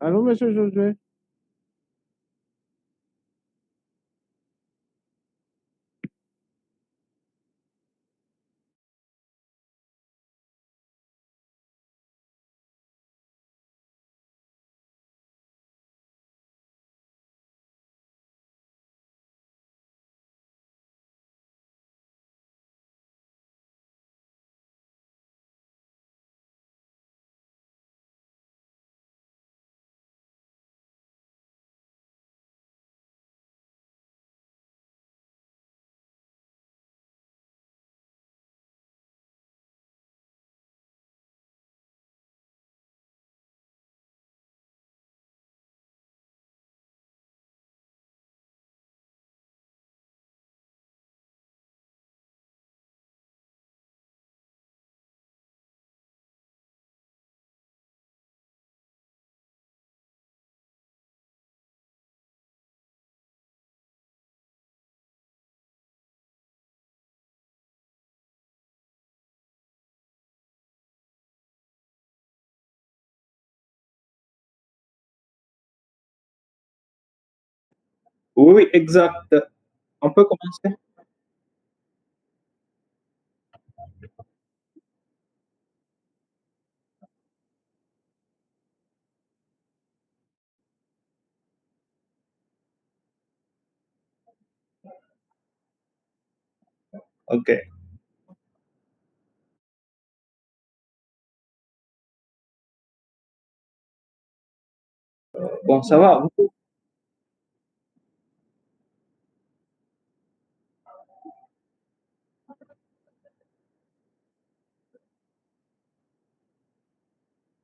Allô, monsieur Josué? Oui, oui, exact. On peut commencer? OK. Bon, ça va.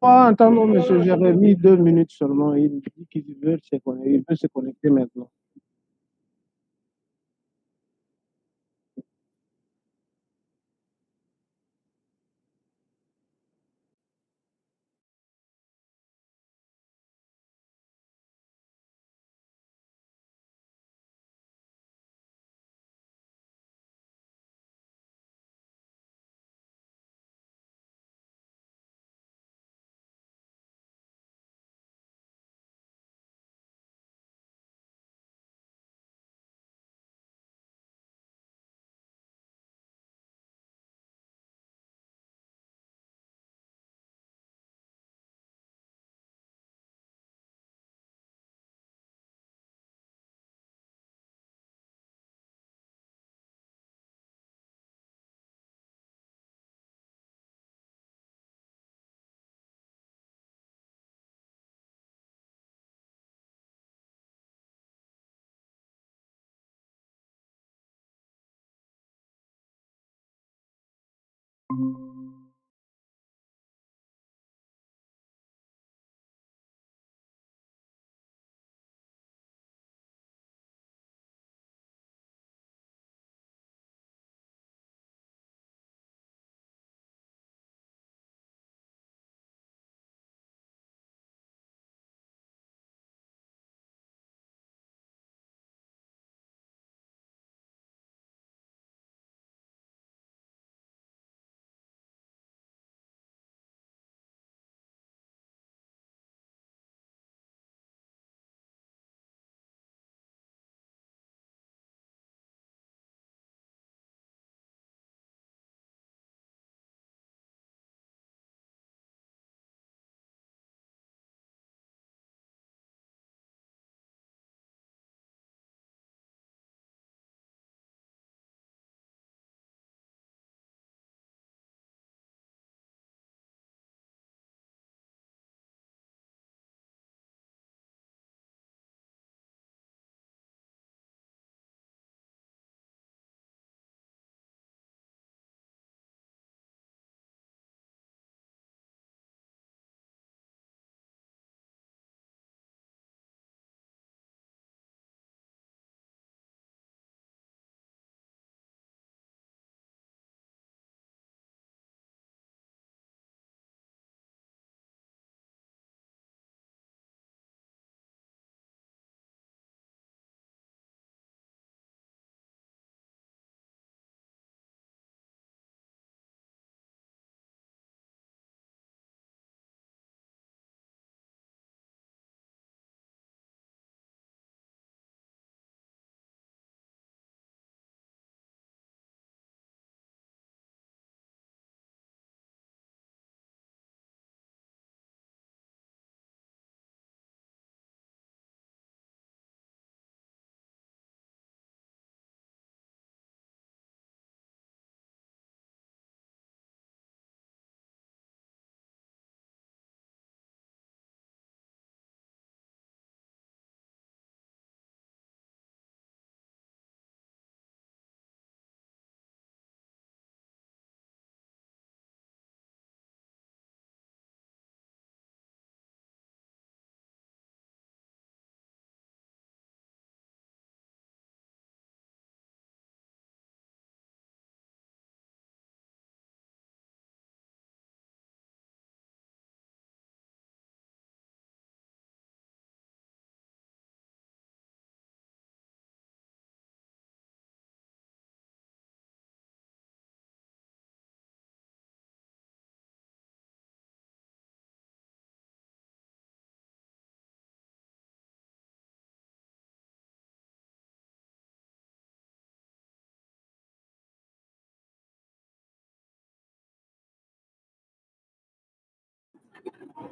Ah, attends, monsieur, j'avais mis 2 minutes seulement. Il dit il veut se connecter maintenant.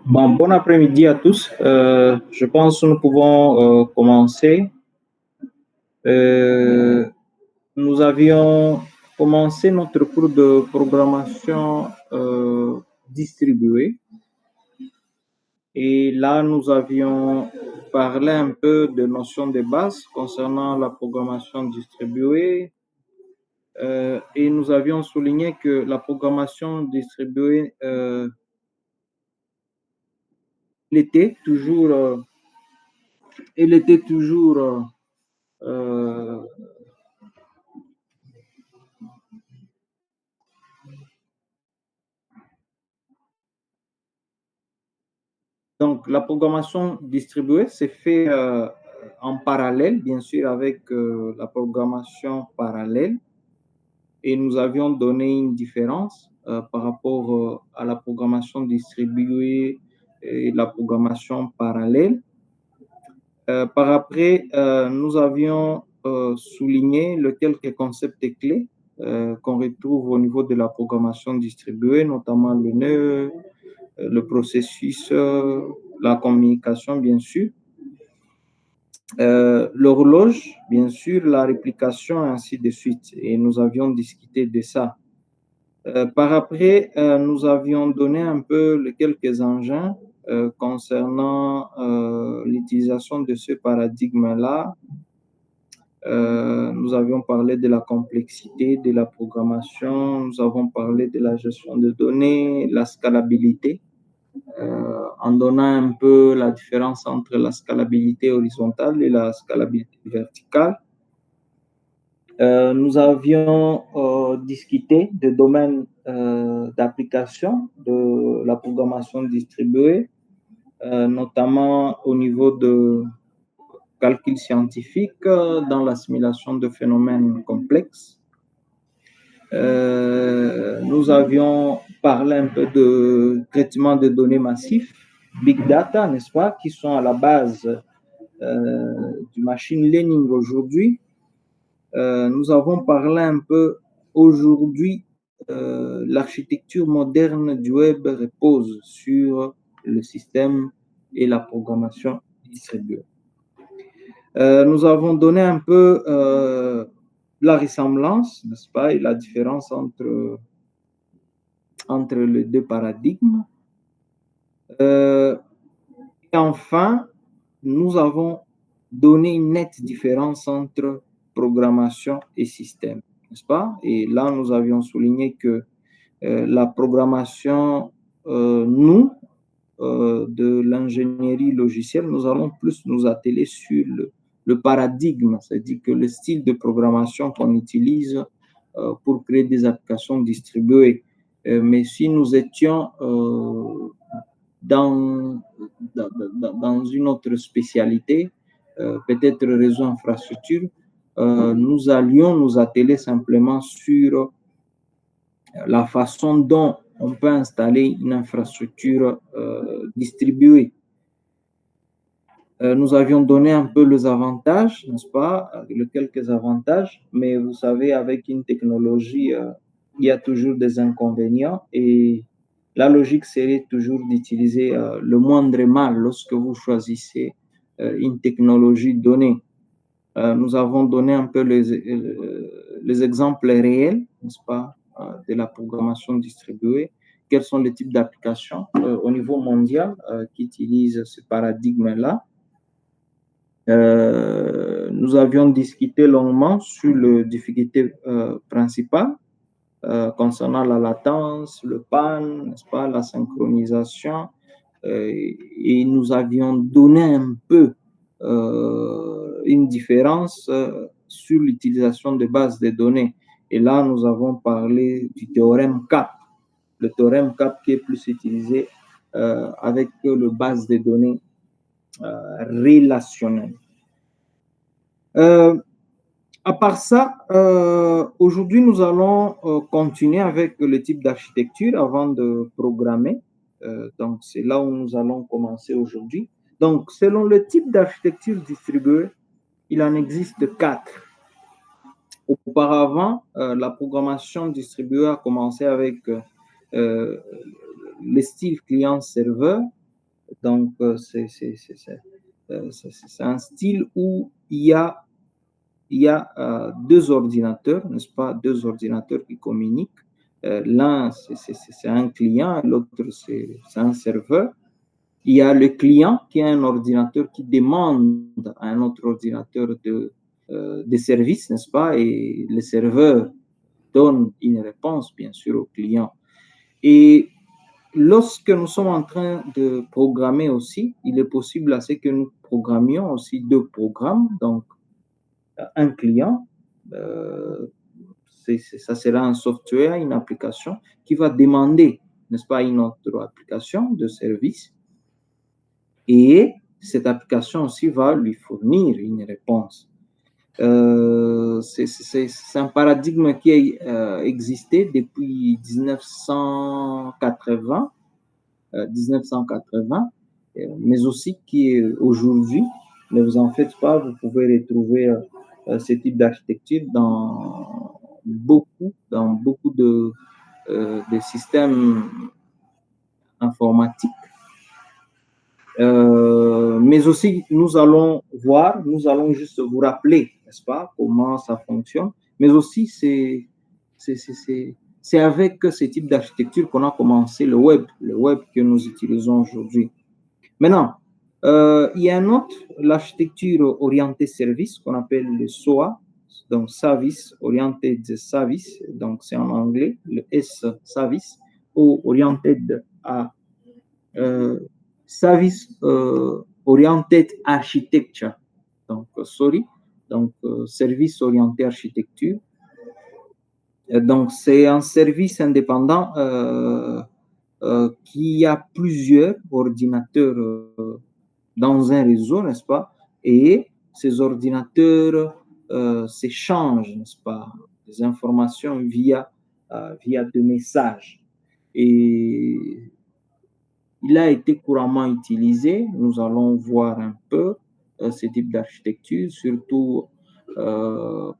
Bon après-midi à tous. Je pense que nous pouvons commencer. Nous avions commencé notre cours de programmation distribuée. Et là, nous avions parlé un peu de notions de base concernant la programmation distribuée. Et nous avions souligné que la programmation distribuée elle était toujours donc la programmation distribuée s'est fait en parallèle, bien sûr, avec la programmation parallèle. Et nous avions donné une différence par rapport à la programmation distribuée et la programmation parallèle. Par après, nous avions souligné quelques concepts clés qu'on retrouve au niveau de la programmation distribuée, notamment le nœud, le processus, la communication, bien sûr, l'horloge, bien sûr, la réplication, et ainsi de suite. Et nous avions discuté de ça. Par après, nous avions donné un peu quelques engins concernant l'utilisation de ce paradigme-là. Nous avions parlé de la complexité de la programmation, nous avons parlé de la gestion de données, la scalabilité, en donnant un peu la différence entre la scalabilité horizontale et la scalabilité verticale. Nous avions discuté des domaines d'application de la programmation distribuée, notamment au niveau de calcul scientifique dans la simulation de phénomènes complexes. Nous avions parlé un peu de traitement de données massifs, big data, n'est-ce pas, qui sont à la base du machine learning aujourd'hui. Nous avons parlé un peu aujourd'hui, l'architecture moderne du web repose sur le système et la programmation distribuée. Nous avons donné un peu la ressemblance, n'est-ce pas, et la différence entre les deux paradigmes. Et enfin, nous avons donné une nette différence entre programmation et système, n'est-ce pas? Et là, nous avions souligné que la programmation, de l'ingénierie logicielle, nous allons plus nous atteler sur le paradigme, c'est-à-dire que le style de programmation qu'on utilise pour créer des applications distribuées. Mais si nous étions dans une autre spécialité, peut-être réseau infrastructure, nous allions nous atteler simplement sur la façon dont on peut installer une infrastructure distribuée. Nous avions donné un peu les avantages, n'est-ce pas, quelques avantages, mais vous savez, avec une technologie, il y a toujours des inconvénients et la logique serait toujours d'utiliser le moindre mal lorsque vous choisissez une technologie donnée. Nous avons donné un peu les exemples réels, n'est-ce pas, de la programmation distribuée. Quels sont les types d'applications au niveau mondial qui utilisent ce paradigme-là? Nous avions discuté longuement sur les difficultés principales concernant la latence, le pan, n'est-ce pas, la synchronisation, et nous avions donné un peu une différence sur l'utilisation de bases de données. Et là, nous avons parlé du théorème CAP, le théorème CAP qui est plus utilisé avec le base de données relationnelles. À part ça, aujourd'hui, nous allons continuer avec le type d'architecture avant de programmer. Donc, c'est là où nous allons commencer aujourd'hui. Donc, selon le type d'architecture distribuée, il en existe 4. Auparavant, la programmation distribuée a commencé avec le style client-serveur. Donc, c'est un style où il y a deux ordinateurs, n'est-ce pas? Deux ordinateurs qui communiquent. L'un, c'est un client, l'autre, c'est un serveur. Il y a le client qui a un ordinateur qui demande à un autre ordinateur des services, n'est-ce pas? Et le serveur donne une réponse, bien sûr, au client. Et lorsque nous sommes en train de programmer aussi, il est possible à ce que nous programmions aussi deux programmes. Donc, un client, ça sera un software, une application qui va demander, n'est-ce pas, une autre application de service. Et cette application aussi va lui fournir une réponse. C'est un paradigme qui a existé depuis 1980, mais aussi qui est aujourd'hui. Ne vous en faites pas, vous pouvez retrouver ce type d'architecture dans beaucoup de systèmes informatiques. Mais aussi, nous allons juste vous rappeler, n'est-ce pas, comment ça fonctionne. Mais aussi, c'est avec ce type d'architecture qu'on a commencé le web que nous utilisons aujourd'hui. Maintenant, il y a un autre, l'architecture orientée service qu'on appelle le SOA, donc Service Oriented Service, donc c'est en anglais, le S Service, ou Oriented à Service Oriented Architecture. Donc, service orienté architecture. Donc, c'est un service indépendant qui a plusieurs ordinateurs dans un réseau, n'est-ce pas? Et ces ordinateurs s'échangent, n'est-ce pas, des informations via des messages. Et il a été couramment utilisé. Nous allons voir un peu ce type d'architecture, surtout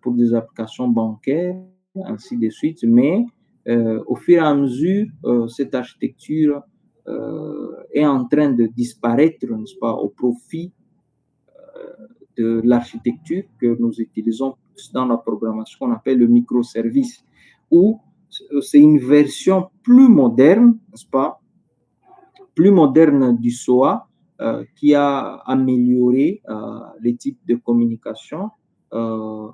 pour des applications bancaires, ainsi de suite. Mais au fur et à mesure, cette architecture est en train de disparaître, n'est-ce pas, au profit de l'architecture que nous utilisons dans la programmation qu'on appelle le microservice, où c'est une version plus moderne, n'est-ce pas, plus moderne du SOA qui a amélioré les types de communication en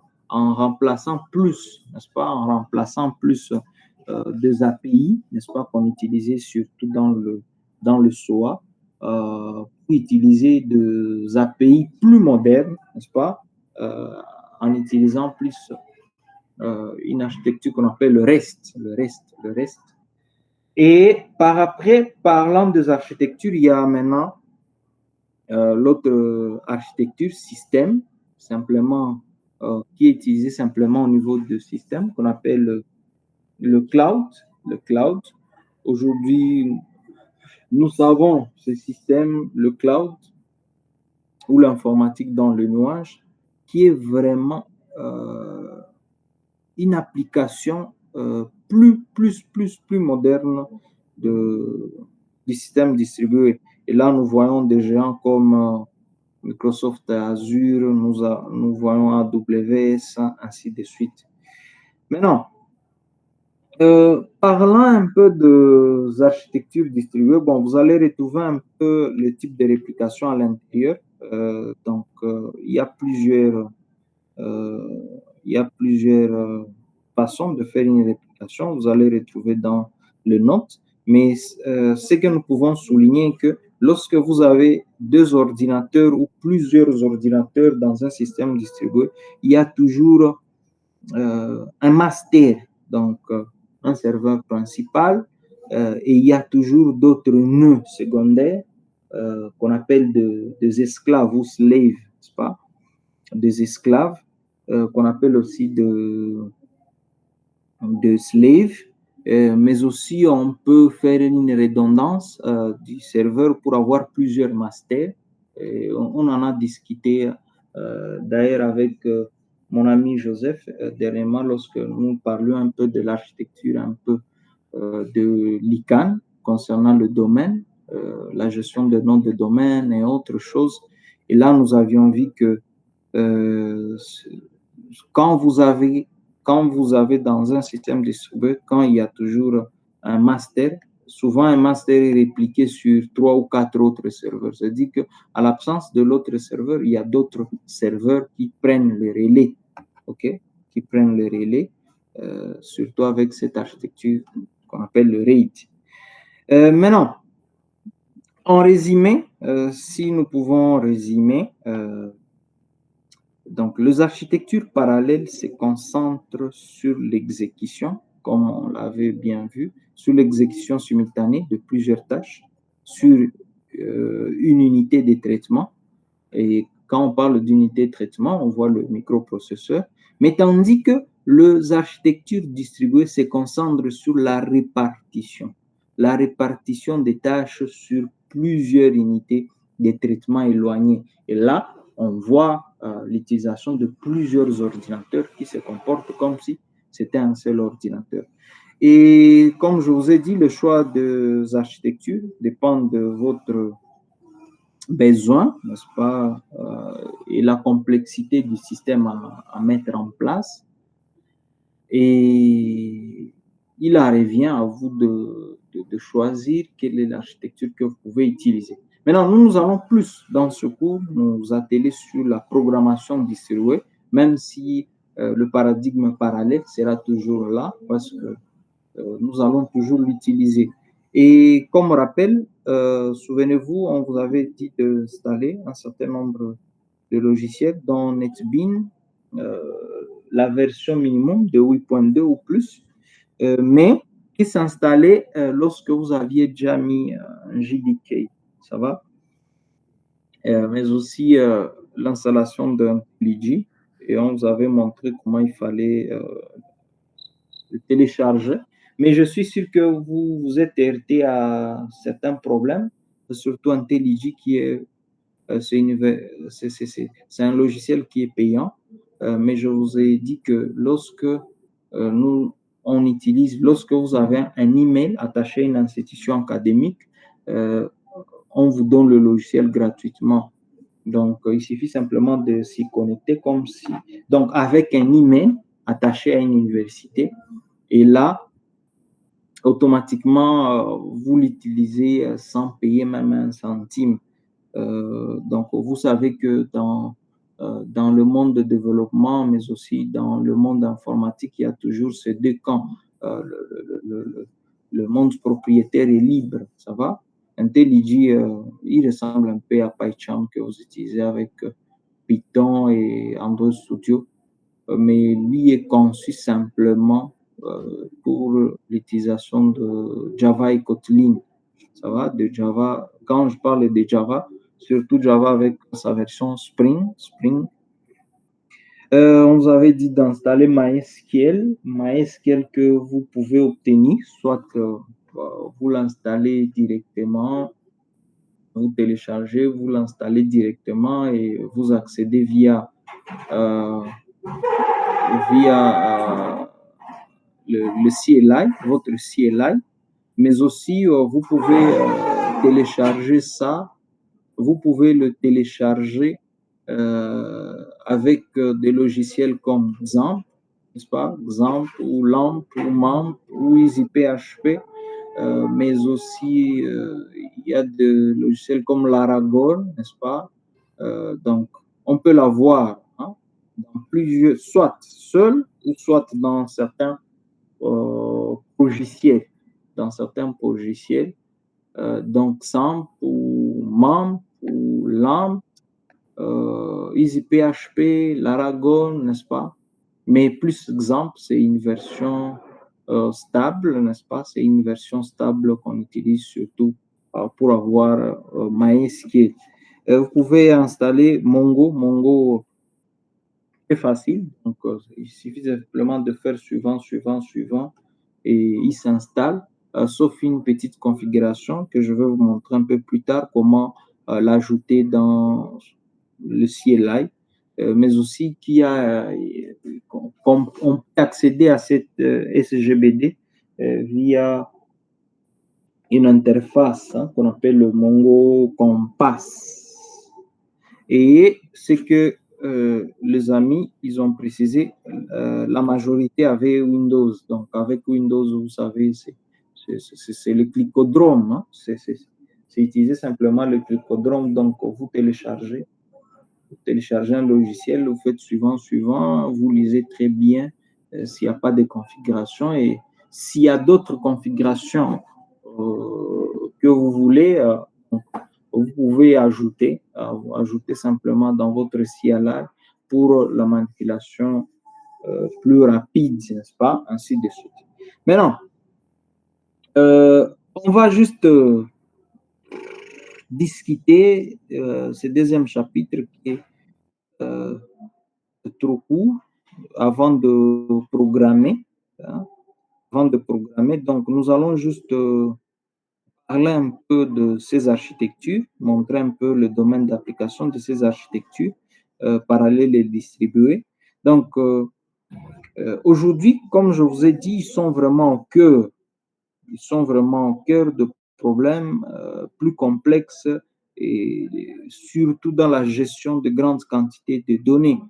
remplaçant plus, n'est-ce pas, en remplaçant plus des API, n'est-ce pas, qu'on utilisait surtout dans le SOA, pour utiliser des API plus modernes, n'est-ce pas, en utilisant plus une architecture qu'on appelle le REST. Et par après, parlant des architectures, il y a maintenant l'autre architecture système, simplement, qui est utilisée simplement au niveau de système, qu'on appelle le cloud. Le cloud. Aujourd'hui, nous savons ce système, le cloud, ou l'informatique dans le nuage, qui est vraiment une application plus moderne du système distribué. Et là, nous voyons des géants comme Microsoft Azure, nous voyons AWS, ainsi de suite. Maintenant, parlant un peu des architectures distribuées, bon, vous allez retrouver un peu le type de réplication à l'intérieur. Donc, il y a plusieurs façons de faire une réplication. Vous allez retrouver dans les notes. Mais ce que nous pouvons souligner est que lorsque vous avez deux ordinateurs ou plusieurs ordinateurs dans un système distribué, il y a toujours un master, donc un serveur principal, et il y a toujours d'autres nœuds secondaires qu'on appelle des esclaves ou slaves, n'est-ce pas? Des esclaves qu'on appelle aussi de slaves, mais aussi on peut faire une redondance du serveur pour avoir plusieurs masters. On en a discuté d'ailleurs avec mon ami Joseph dernièrement lorsque nous parlions un peu de l'architecture, un peu de l'ICANN, concernant le domaine, la gestion de noms de domaine et autres choses. Et là, nous avions vu que quand vous avez dans un système distribué, quand il y a toujours un master, souvent un master est répliqué sur 3 ou 4 autres serveurs. C'est-à-dire qu'à l'absence de l'autre serveur, il y a d'autres serveurs qui prennent le relais, ok, qui prennent le relais, surtout avec cette architecture qu'on appelle le RAID. Maintenant, en résumé, si nous pouvons résumer, donc les architectures parallèles se concentrent sur l'exécution, comme on l'avait bien vu, sur l'exécution simultanée de plusieurs tâches sur une unité de traitement. Et quand on parle d'unité de traitement, on voit le microprocesseur, mais tandis que les architectures distribuées se concentrent sur la répartition des tâches sur plusieurs unités de traitement éloignées. Et là, on voit l'utilisation de plusieurs ordinateurs qui se comportent comme si c'était un seul ordinateur. Et comme je vous ai dit, le choix des architectures dépend de votre besoin, n'est-ce pas, et la complexité du système à mettre en place. Et il revient à vous de choisir quelle est l'architecture que vous pouvez utiliser. Maintenant, nous allons plus dans ce cours nous atteler sur la programmation distribuée, même si le paradigme parallèle sera toujours là, parce que nous allons toujours l'utiliser. Et comme rappel, souvenez-vous, on vous avait dit d'installer un certain nombre de logiciels dont NetBeans, la version minimum de 8.2 ou plus, mais qui s'installait lorsque vous aviez déjà mis un JDK, ça va? Mais aussi l'installation d'un PLG, et on vous avait montré comment il fallait le télécharger. Mais je suis sûr que vous vous êtes heurté à certains problèmes, surtout IntelliJ qui est c'est un logiciel qui est payant, mais je vous ai dit que lorsque lorsque vous avez un email attaché à une institution académique, on vous donne le logiciel gratuitement. Donc, il suffit simplement de s'y connecter donc avec un email attaché à une université. Et là, automatiquement, vous l'utilisez sans payer même un centime. Donc, vous savez que dans le monde de développement, mais aussi dans le monde informatique, il y a toujours ces deux camps. Le monde propriétaire est libre, ça va? IntelliJ, il ressemble un peu à PyCharm que vous utilisez avec Python et Android Studio, mais lui est conçu simplement pour l'utilisation de Java et Kotlin. Ça va, de Java. Quand je parle de Java, surtout Java avec sa version Spring. On vous avait dit d'installer MySQL que vous pouvez obtenir, soit vous l'installez directement, vous téléchargez, vous l'installez directement et vous accédez via le CLI, votre CLI, mais aussi vous pouvez télécharger ça, vous pouvez le télécharger avec des logiciels comme XAMPP, n'est-ce pas? XAMPP ou LAMP ou MAMP ou EasyPHP, mais aussi il y a des logiciels comme Laragon, n'est-ce pas? Donc, on peut l'avoir hein, dans plusieurs, soit seul ou soit dans certains logiciels. Dans certains logiciels, donc XAMPP ou MAMP ou LAMP, EasyPHP, Laragon, n'est-ce pas? Mais plus XAMPP, c'est une version stable, n'est-ce pas? C'est une version stable qu'on utilise surtout pour avoir MySQL. Vous pouvez installer Mongo. Mongo est facile. Donc, il suffit simplement de faire suivant, et il s'installe, sauf une petite configuration que je vais vous montrer un peu plus tard, comment l'ajouter dans le CLI, mais aussi on peut accéder à cette SGBD via une interface qu'on appelle le Mongo Compass. Et c'est que les amis, ils ont précisé, la majorité avait Windows. Donc, avec Windows, vous savez, c'est le clicodrome. Hein? C'est utiliser simplement le clicodrome. Donc, vous téléchargez un logiciel, vous faites suivant, vous lisez très bien s'il n'y a pas de configuration. Et s'il y a d'autres configurations que vous voulez, vous pouvez ajouter simplement dans votre CLI pour la manipulation plus rapide, n'est-ce pas? Ainsi de suite. Maintenant, on va juste discuter ce deuxième chapitre qui est trop court avant de programmer. Hein, avant de programmer, donc nous allons juste parler un peu de ces architectures, montrer un peu le domaine d'application de ces architectures parallèles et distribuées. Donc, aujourd'hui, comme je vous ai dit, ils sont vraiment au cœur de problèmes plus complexes et surtout dans la gestion de grandes quantités de données.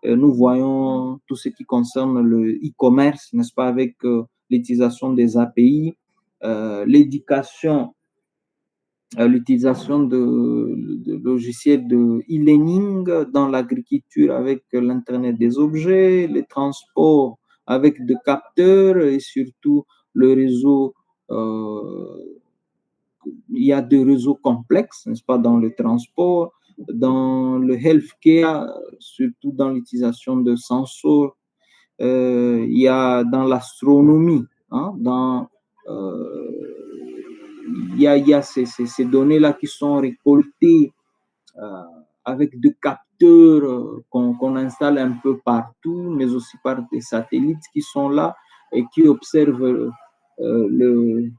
Nous voyons tout ce qui concerne le e-commerce, n'est-ce pas, avec l'utilisation des API, l'éducation, l'utilisation de logiciels de e-learning dans l'agriculture avec l'Internet des objets, les transports avec des capteurs et surtout le réseau. Il y a des réseaux complexes, n'est-ce pas, dans le transport, dans le healthcare, surtout dans l'utilisation de sensors. Il y a dans l'astronomie, hein, il y a ces données-là qui sont récoltées euh, avec des capteurs qu'on installe un peu partout, mais aussi par des satellites qui sont là et le,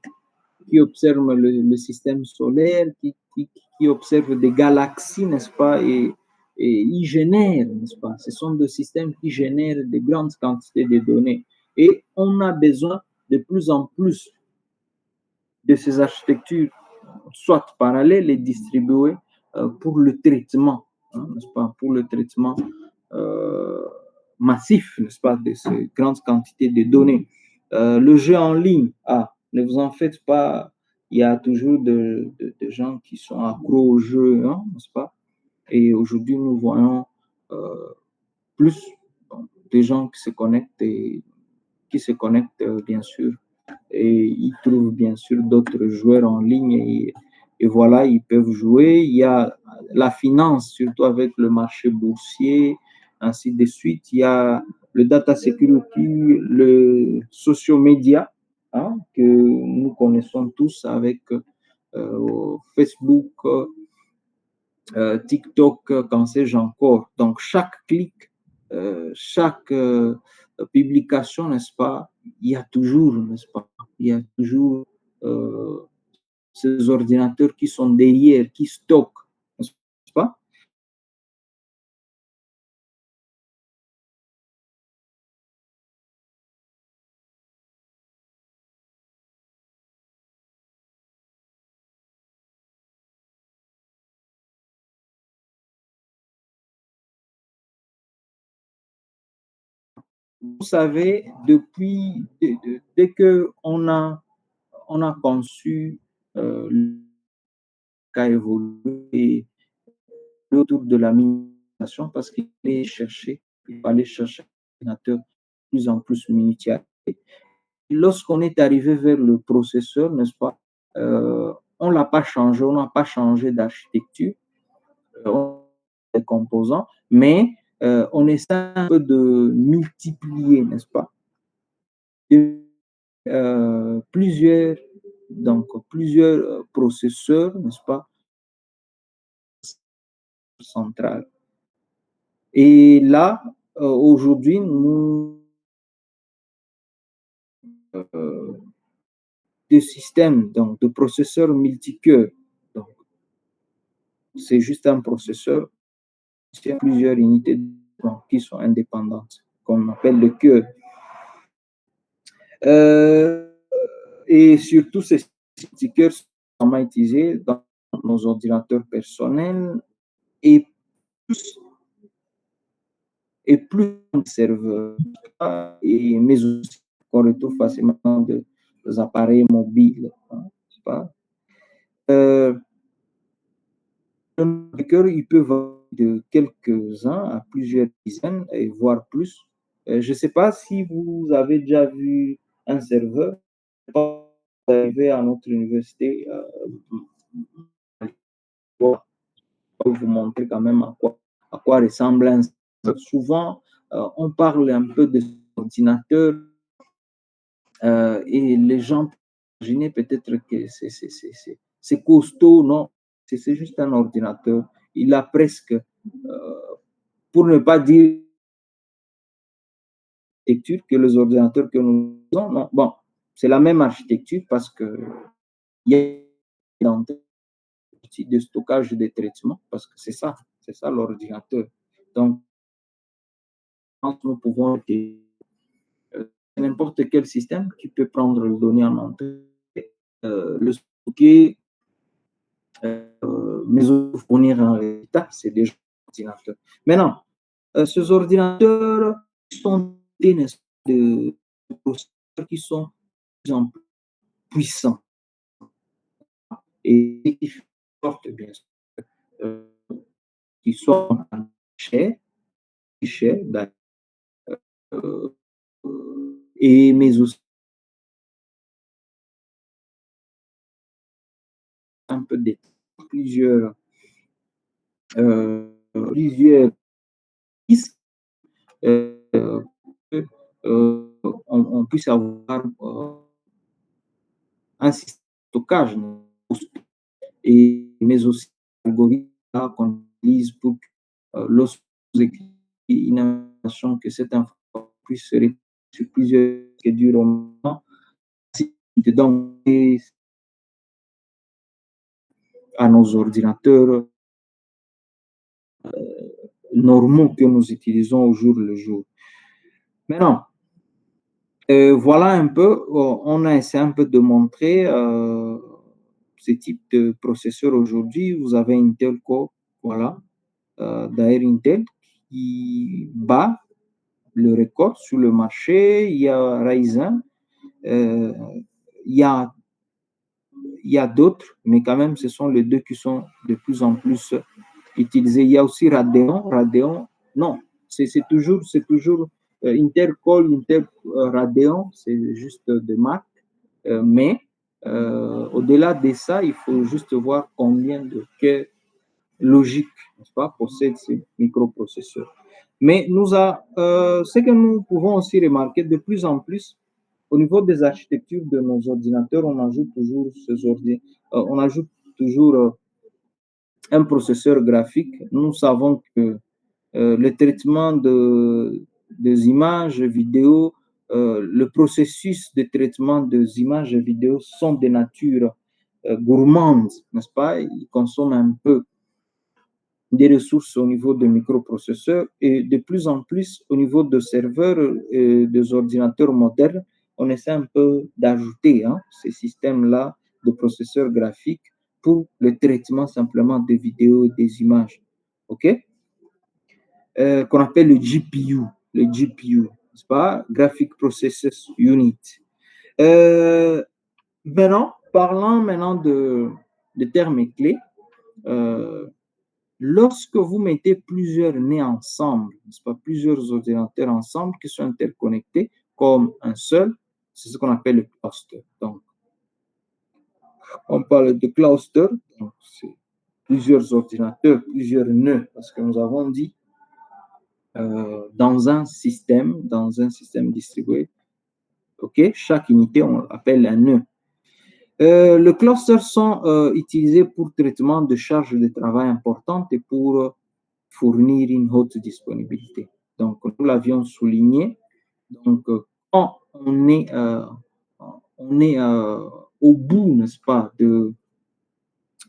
qui observent le système solaire, qui observent des galaxies, n'est-ce pas, et ils génèrent, n'est-ce pas, ce sont des systèmes qui génèrent de grandes quantités de données. Et on a besoin de plus en plus de ces architectures, soit parallèles et distribuées, pour le traitement, hein, n'est-ce pas, pour le traitement euh, massif, n'est-ce pas, de ces grandes quantités de données. Le jeu en ligne, ne vous en faites pas, il y a toujours de gens qui sont accros au jeu, hein, n'est-ce pas? Et aujourd'hui, nous voyons plus des gens qui se connectent bien sûr, et ils trouvent bien sûr d'autres joueurs en ligne et voilà, ils peuvent jouer. Il y a la finance, surtout avec le marché boursier, ainsi de suite. Il y a le data security, le social media, hein, que nous connaissons tous avec Facebook, TikTok, qu'en sais-je encore. Donc, chaque clic, chaque publication, n'est-ce pas, il y a toujours, n'est-ce pas, il y a toujours ces ordinateurs qui sont derrière, qui stockent, n'est-ce pas? Vous savez, dès on a conçu le cas évolué autour de la miniaturisation parce il fallait chercher un ordinateur de plus en plus miniaturisé. Lorsqu'on est arrivé vers le processeur, n'est-ce pas, on l'a pas changé, on n'a pas changé d'architecture, des composants, mais on essaie un peu de multiplier, n'est-ce pas, plusieurs, donc plusieurs processeurs, n'est-ce pas, central. Et là, aujourd'hui, nous, euh, des systèmes, donc de processeurs multicœurs, donc c'est juste un processeur, il y a plusieurs unités qui sont indépendantes, qu'on appelle le cœur. Euh, et surtout, ces stickers sont vraiment utilisés dans nos ordinateurs personnels et plus plus de serveurs mais aussi qu'on retrouve facilement dans des appareils mobiles, hein, n'est-ce pas? Un hacker, il peut varier de quelques-uns à plusieurs dizaines et voire plus. Je ne sais pas si vous avez déjà vu un serveur, quand vous arrivez à notre université, pour vous montrer quand même à quoi ressemble un serveur. Souvent, on parle un peu de ordinateur et les gens peuvent imaginer peut-être que c'est costaud, non, c'est juste un ordinateur. Il a presque, pour ne pas dire architecture que les ordinateurs que nous avons. Non, bon, c'est la même architecture parce que il y a un outil de stockage et de traitement parce que c'est ça l'ordinateur. Donc, nous pouvons n'importe quel système qui peut prendre les données en entrée, le stocker, mais aussi fournir un résultat, c'est déjà un ordinateur. Maintenant, ces ordinateurs sont des de processeurs qui sont de plus en plus puissants et qui sortent bien sûr, euh, qui sont chers, chers euh, et mais aussi un peu de plusieurs plusieurs risques que on puisse avoir un système de stockage et mais aussi l'algorithme qu'on utilise pour que lorsque vous écrivez une information, que cette information puisse se répéter sur plusieurs que du roman, donc à nos ordinateurs normaux que nous utilisons au jour le jour. Maintenant, voilà un peu, on a essayé un peu de montrer ce type de processeur aujourd'hui. Vous avez Intel Core, voilà, d'ailleurs Intel qui bat le record sur le marché. Il y a Ryzen, euh, il y a, il y a d'autres, mais quand même, ce sont les deux qui sont de plus en plus utilisés. Il y a aussi Radeon, non, c'est toujours Intel Core, Intel Radeon, c'est juste de marque, mais au-delà de ça, il faut juste voir combien de quelle logique, n'est-ce pas, possède ces microprocesseurs. Mais ce que nous pouvons aussi remarquer de plus en plus, au niveau des architectures de nos ordinateurs, on ajoute toujours un processeur graphique. Nous savons que le traitement des images vidéo, le processus de traitement des images vidéo sont de nature gourmande, n'est-ce pas? Ils consomment un peu des ressources au niveau des microprocesseurs et de plus en plus au niveau de serveurs et des ordinateurs modernes, on essaie un peu d'ajouter ces systèmes-là de processeurs graphiques pour le traitement simplement des vidéos et des images. OK? Qu'on appelle le GPU, n'est-ce pas? Graphic Processors Unit. Maintenant, parlant maintenant de termes clés, lorsque vous mettez plusieurs nez ensemble, n'est-ce pas, plusieurs ordinateurs ensemble qui sont interconnectés comme un seul, c'est ce qu'on appelle le cluster. Donc, on parle de cluster, donc c'est plusieurs ordinateurs, plusieurs nœuds, parce que nous avons dit dans un système distribué, ok, chaque unité, on l'appelle un nœud. Les clusters sont utilisés pour traitement de charges de travail importantes et pour fournir une haute disponibilité. Donc, nous l'avions souligné. Donc, quand on est au bout, n'est-ce pas,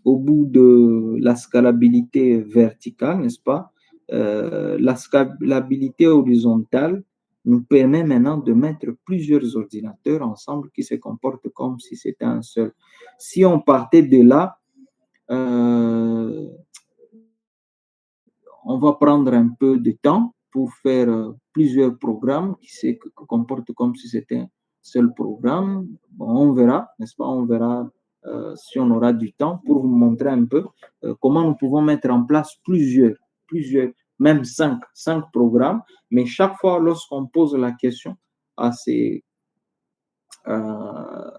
au bout de la scalabilité verticale, n'est-ce pas, la scalabilité horizontale nous permet maintenant de mettre plusieurs ordinateurs ensemble qui se comportent comme si c'était un seul. Si on partait de là, on va prendre un peu de temps pour faire plusieurs programmes qui se comportent comme si c'était un seul programme. Bon, on verra, n'est-ce pas? On verra si on aura du temps pour vous montrer un peu comment nous pouvons mettre en place plusieurs, même cinq programmes. Mais chaque fois, lorsqu'on pose la question à ces euh,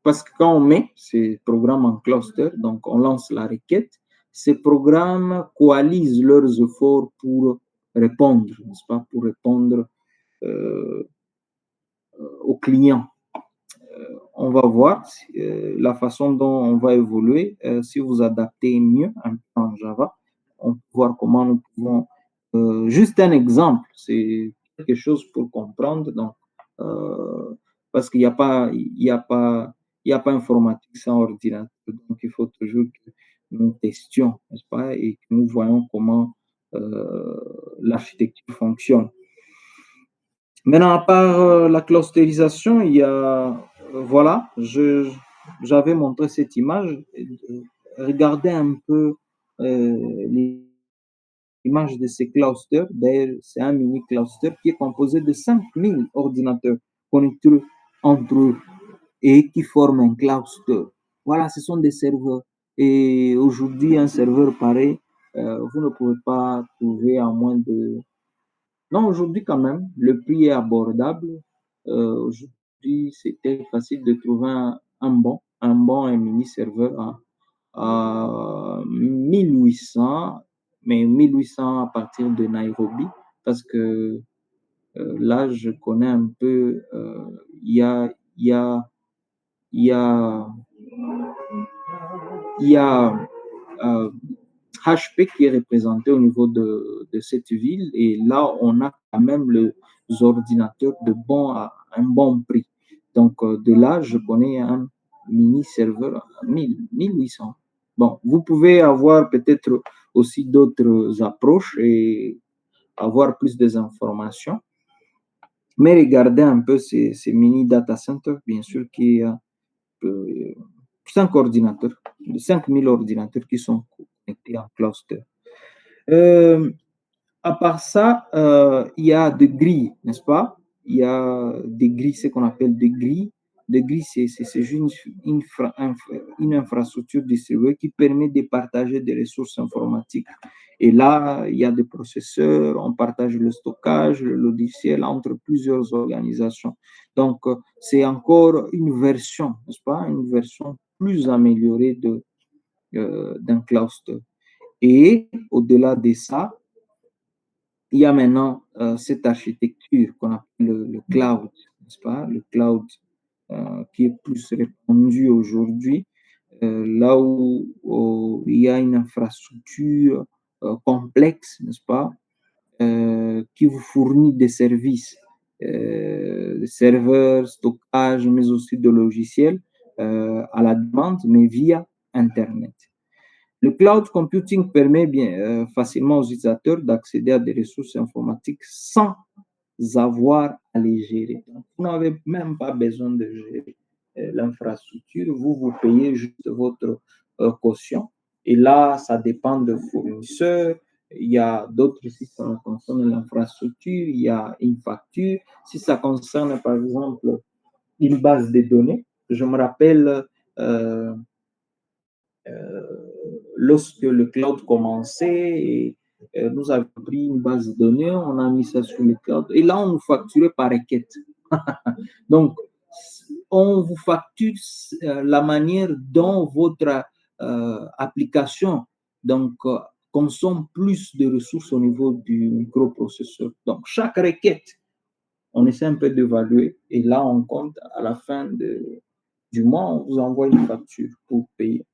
parce que quand on met ces programmes en cluster, donc on lance la requête, ces programmes coalisent leurs efforts pour répondre, n'est-ce pas, pour répondre euh, aux clients. On va voir la façon dont on va évoluer. Si vous adaptez mieux un peu en Java, on peut voir comment nous pouvons. Juste un exemple, c'est quelque chose pour comprendre. Donc, parce qu'il n'y a pas, il y a pas, il y a pas informatique sans ordinateur. Donc, il faut toujours que nous testions, n'est-ce pas, et que nous voyons comment l'architecture fonctionne. Maintenant, à part la clusterisation, il y a, voilà, j'avais montré cette image. Regardez un peu l'image de ces clusters. D'ailleurs, c'est un mini cluster qui est composé de 5000 ordinateurs connectés entre eux et qui forment un cluster. Voilà, ce sont des serveurs. Et aujourd'hui, un serveur pareil, vous ne pouvez pas trouver à moins de non, aujourd'hui quand même, le prix est abordable. Aujourd'hui, c'était facile de trouver un mini serveur à 1800, mais 1800 à partir de Nairobi, parce que là, je connais un peu, il y a, il y a euh, HP qui est représenté au niveau de cette ville. Et là, on a quand même les ordinateurs à un bon prix. Donc, de là, je connais un mini serveur à 1800. Bon, vous pouvez avoir peut-être aussi d'autres approches et avoir plus d'informations. Mais regardez un peu ces mini data centers, bien sûr, qui a 5 ordinateurs, 5000 ordinateurs qui sont connectés en cluster. Euh, à part ça, il y a des grilles, n'est-ce pas? Il y a des grilles, ce qu'on appelle des grilles. Des grilles, c'est juste une infrastructure distribuée qui permet de partager des ressources informatiques. Et là, il y a des processeurs, on partage le stockage, le logiciel entre plusieurs organisations. Donc, c'est encore une version, n'est-ce pas? Une version plus améliorée d'un cluster. Et au-delà de ça, il y a maintenant cette architecture qu'on appelle le cloud, n'est-ce pas? Le cloud qui est plus répandu aujourd'hui, là où il y a une infrastructure complexe, n'est-ce pas? Qui vous fournit des serveurs, stockage, mais aussi de logiciels à la demande, mais via Internet. Le cloud computing permet facilement aux utilisateurs d'accéder à des ressources informatiques sans avoir à les gérer. Donc, vous n'avez même pas besoin de gérer l'infrastructure, vous payez juste votre caution. Et là, ça dépend de fournisseurs. Il y a d'autres, si ça concerne l'infrastructure, il y a une facture. Si ça concerne, par exemple, une base de données, je me rappelle euh, lorsque le cloud commençait, nous avons pris une base de données, on a mis ça sur le cloud, et là, on nous facturait par requête. Donc, on vous facture la manière dont votre application donc, consomme plus de ressources au niveau du microprocesseur. Donc, chaque requête, on essaie un peu d'évaluer, et là, on compte à la fin du mois, on vous envoie une facture pour payer.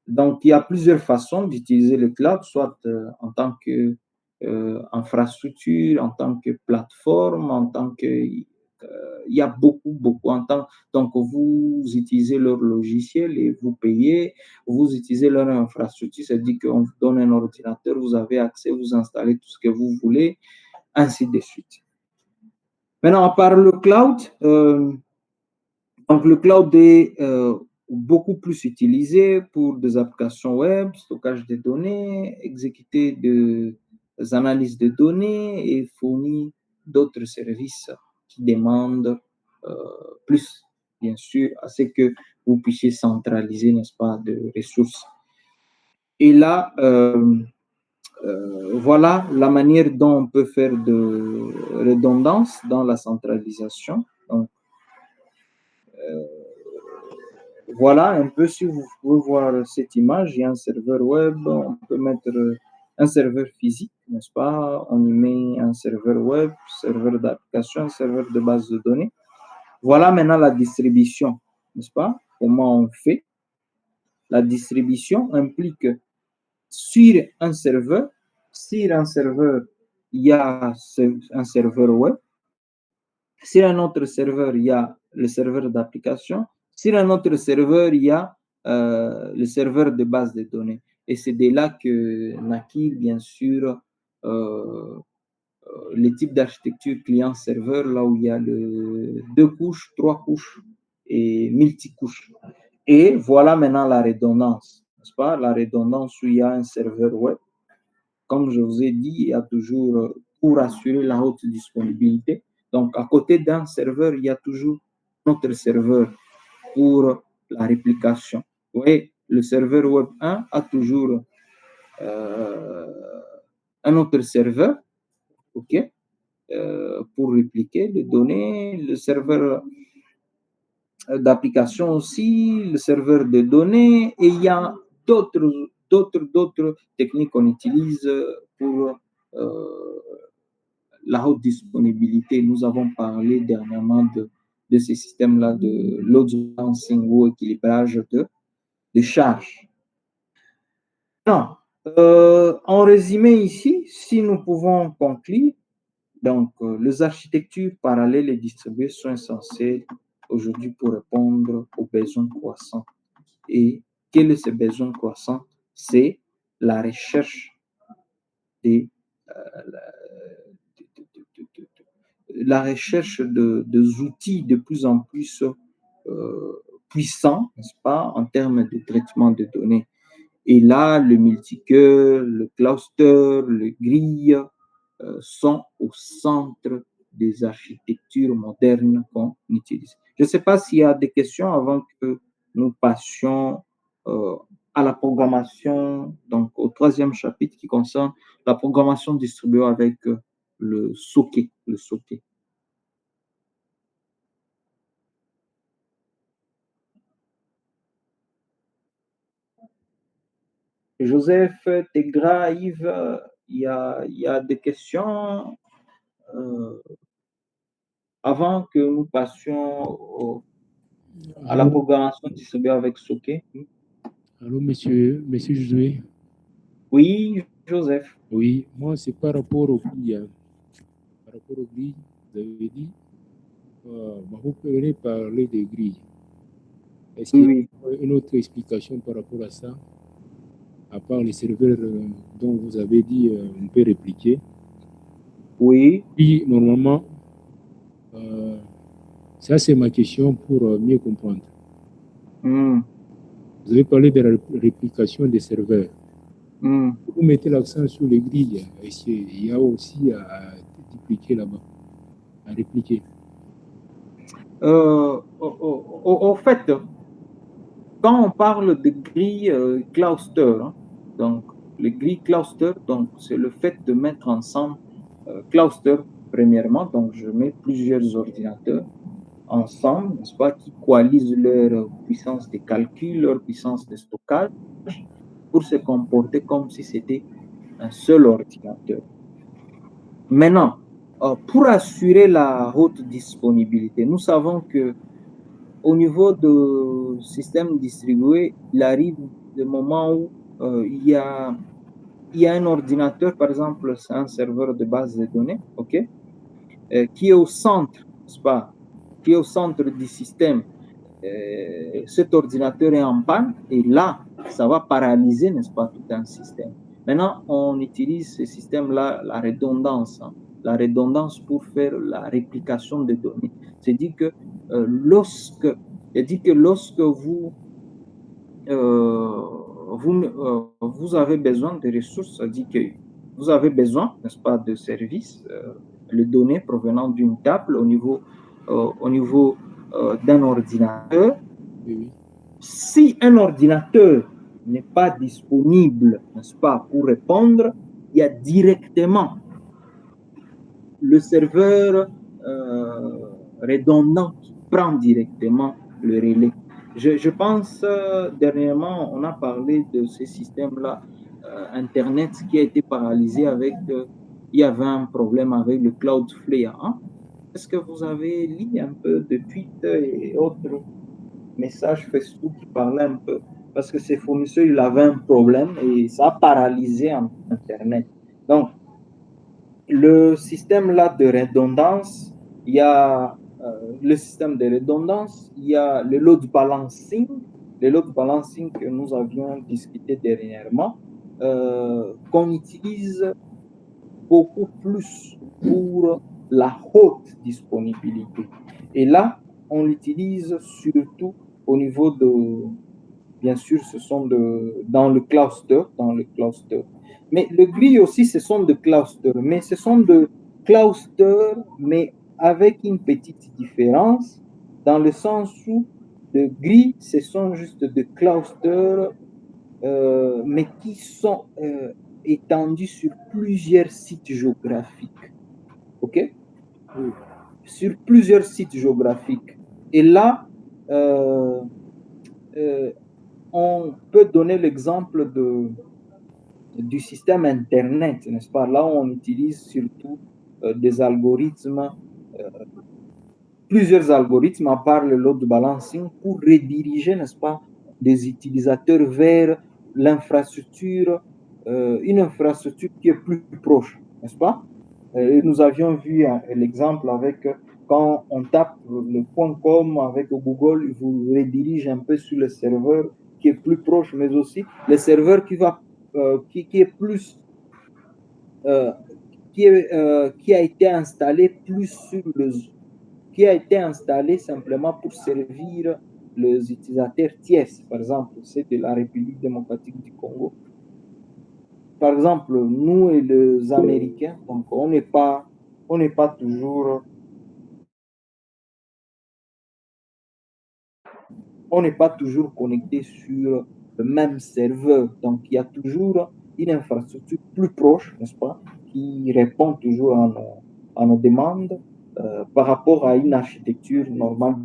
Donc, il y a plusieurs façons d'utiliser le cloud, soit en tant qu'infrastructure, en tant que plateforme, en tant que... il y a beaucoup en tant... Donc, vous utilisez leur logiciel et vous payez, vous utilisez leur infrastructure, c'est-à-dire qu'on vous donne un ordinateur, vous avez accès, vous installez tout ce que vous voulez, ainsi de suite. Maintenant, par le cloud, donc le cloud est beaucoup plus utilisé pour des applications web, stockage de données, exécuter des analyses de données et fournir d'autres services qui demandent plus, bien sûr, à ce que vous puissiez centraliser, n'est-ce pas, de ressources. Et là, voilà la manière dont on peut faire de redondance dans la centralisation. Donc, voilà un peu, si vous pouvez voir cette image, il y a un serveur web, on peut mettre un serveur physique, n'est-ce pas? On y met un serveur web, serveur d'application, serveur de base de données. Voilà maintenant la distribution, n'est-ce pas? Comment on fait? La distribution implique sur un serveur, il y a un serveur web. Sur un autre serveur, il y a le serveur d'application. Sur un autre serveur, il y a le serveur de base de données. Et c'est de là que naquit, bien sûr, le type d'architecture client-serveur, là où il y a deux couches, trois couches et multicouches. Et voilà maintenant la redondance, n'est-ce pas? La redondance où il y a un serveur web. Comme je vous ai dit, il y a toujours, pour assurer la haute disponibilité, donc à côté d'un serveur, il y a toujours notre serveur pour la réplication. Vous voyez, le serveur web 1 a toujours un autre serveur, OK, pour répliquer les données, le serveur d'application aussi, le serveur de données, et il y a d'autres techniques qu'on utilise pour la haute disponibilité. Nous avons parlé dernièrement de ces systèmes-là, de load balancing ou équilibrage de charges. Non. En résumé ici, si nous pouvons conclure, donc les architectures parallèles et distribuées sont essentielles aujourd'hui pour répondre aux besoins croissants. Et quel est ce besoin croissant? C'est la recherche des, la recherche des outils de plus en plus puissants, n'est-ce pas, en termes de traitement de données. Et là, le multicœur, le cluster, le grille sont au centre des architectures modernes qu'on utilise. Je ne sais pas s'il y a des questions avant que nous passions à la programmation, donc au troisième chapitre qui concerne la programmation distribuée avec le socket. Le socket. Joseph, Tegra, Yves, il y a des questions avant que nous passions à la programmation distribuée avec Socket. Allô, monsieur Josué. Oui, Joseph. Oui, moi, c'est par rapport aux grilles. Hein. Par rapport aux grilles, vous avez dit, vous pouvez parler des grilles. Est-ce qu'il y a une autre explication par rapport à ça, à part les serveurs dont vous avez dit on peut répliquer? Oui. Puis, normalement, ça, c'est ma question pour mieux comprendre. Vous avez parlé de la réplication des serveurs. Vous mettez l'accent sur les grilles. Il y a aussi à dupliquer là-bas, à répliquer. Au fait, quand on parle de grilles cluster, hein, donc les grilles cluster, donc c'est le fait de mettre ensemble cluster premièrement, donc je mets plusieurs ordinateurs ensemble, n'est-ce pas, qui coalisent leur puissance de calcul, leur puissance de stockage, pour se comporter comme si c'était un seul ordinateur. Maintenant, pour assurer la haute disponibilité, nous savons que au niveau de système distribué, il arrive des moments où il y a un ordinateur, par exemple, c'est un serveur de base de données, ok, qui est au centre, n'est-ce pas, qui est au centre du système. Cet ordinateur est en panne et là, ça va paralyser, n'est-ce pas, tout un système. Maintenant, on utilise ce système-là, la redondance. Hein. la redondance pour faire la réplication des données. C'est-à-dire que lorsque vous avez besoin de ressources, c'est-à-dire que vous avez besoin, n'est-ce pas, de services, les données provenant d'une table au niveau d'un ordinateur. Oui. Si un ordinateur n'est pas disponible, n'est-ce pas, pour répondre, il y a directement le serveur redondant qui prend directement le relais. Je pense, dernièrement, on a parlé de ce système-là, Internet qui a été paralysé il y avait un problème avec le Cloudflare. Hein? Est-ce que vous avez lu un peu de tweets et autres messages Facebook qui parlaient un peu? Parce que ces fournisseurs, ils avaient un problème et ça a paralysé Internet. Donc, le système-là de redondance, il y a le système de redondance, il y a le load balancing que nous avions discuté dernièrement, qu'on utilise beaucoup plus pour la haute disponibilité. Et là, on l'utilise surtout au niveau de, bien sûr, ce sont dans le cluster. Mais le gris aussi, ce sont des clusters, mais ce sont des clusters, mais avec une petite différence, dans le sens où le gris, ce sont juste des clusters, mais qui sont étendus sur plusieurs sites géographiques. OK? Oui. Sur plusieurs sites géographiques. Et là, on peut donner l'exemple du système Internet, n'est-ce pas? Là, on utilise surtout des algorithmes, plusieurs algorithmes, à part le load balancing, pour rediriger, n'est-ce pas, des utilisateurs vers l'infrastructure, une infrastructure qui est plus proche, n'est-ce pas? Nous avions vu l'exemple avec quand on tape le .com avec Google, il vous redirige un peu sur le serveur qui est plus proche, mais aussi le serveur qui est plus qui a été installé plus qui a été installé simplement pour servir les utilisateurs tiers. Par exemple, c'est de la République démocratique du Congo. Par exemple, nous et les Américains, donc on n'est pas toujours connecté sur le même serveur. Donc, il y a toujours une infrastructure plus proche, n'est-ce pas, qui répond toujours à nos demandes par rapport à une architecture normale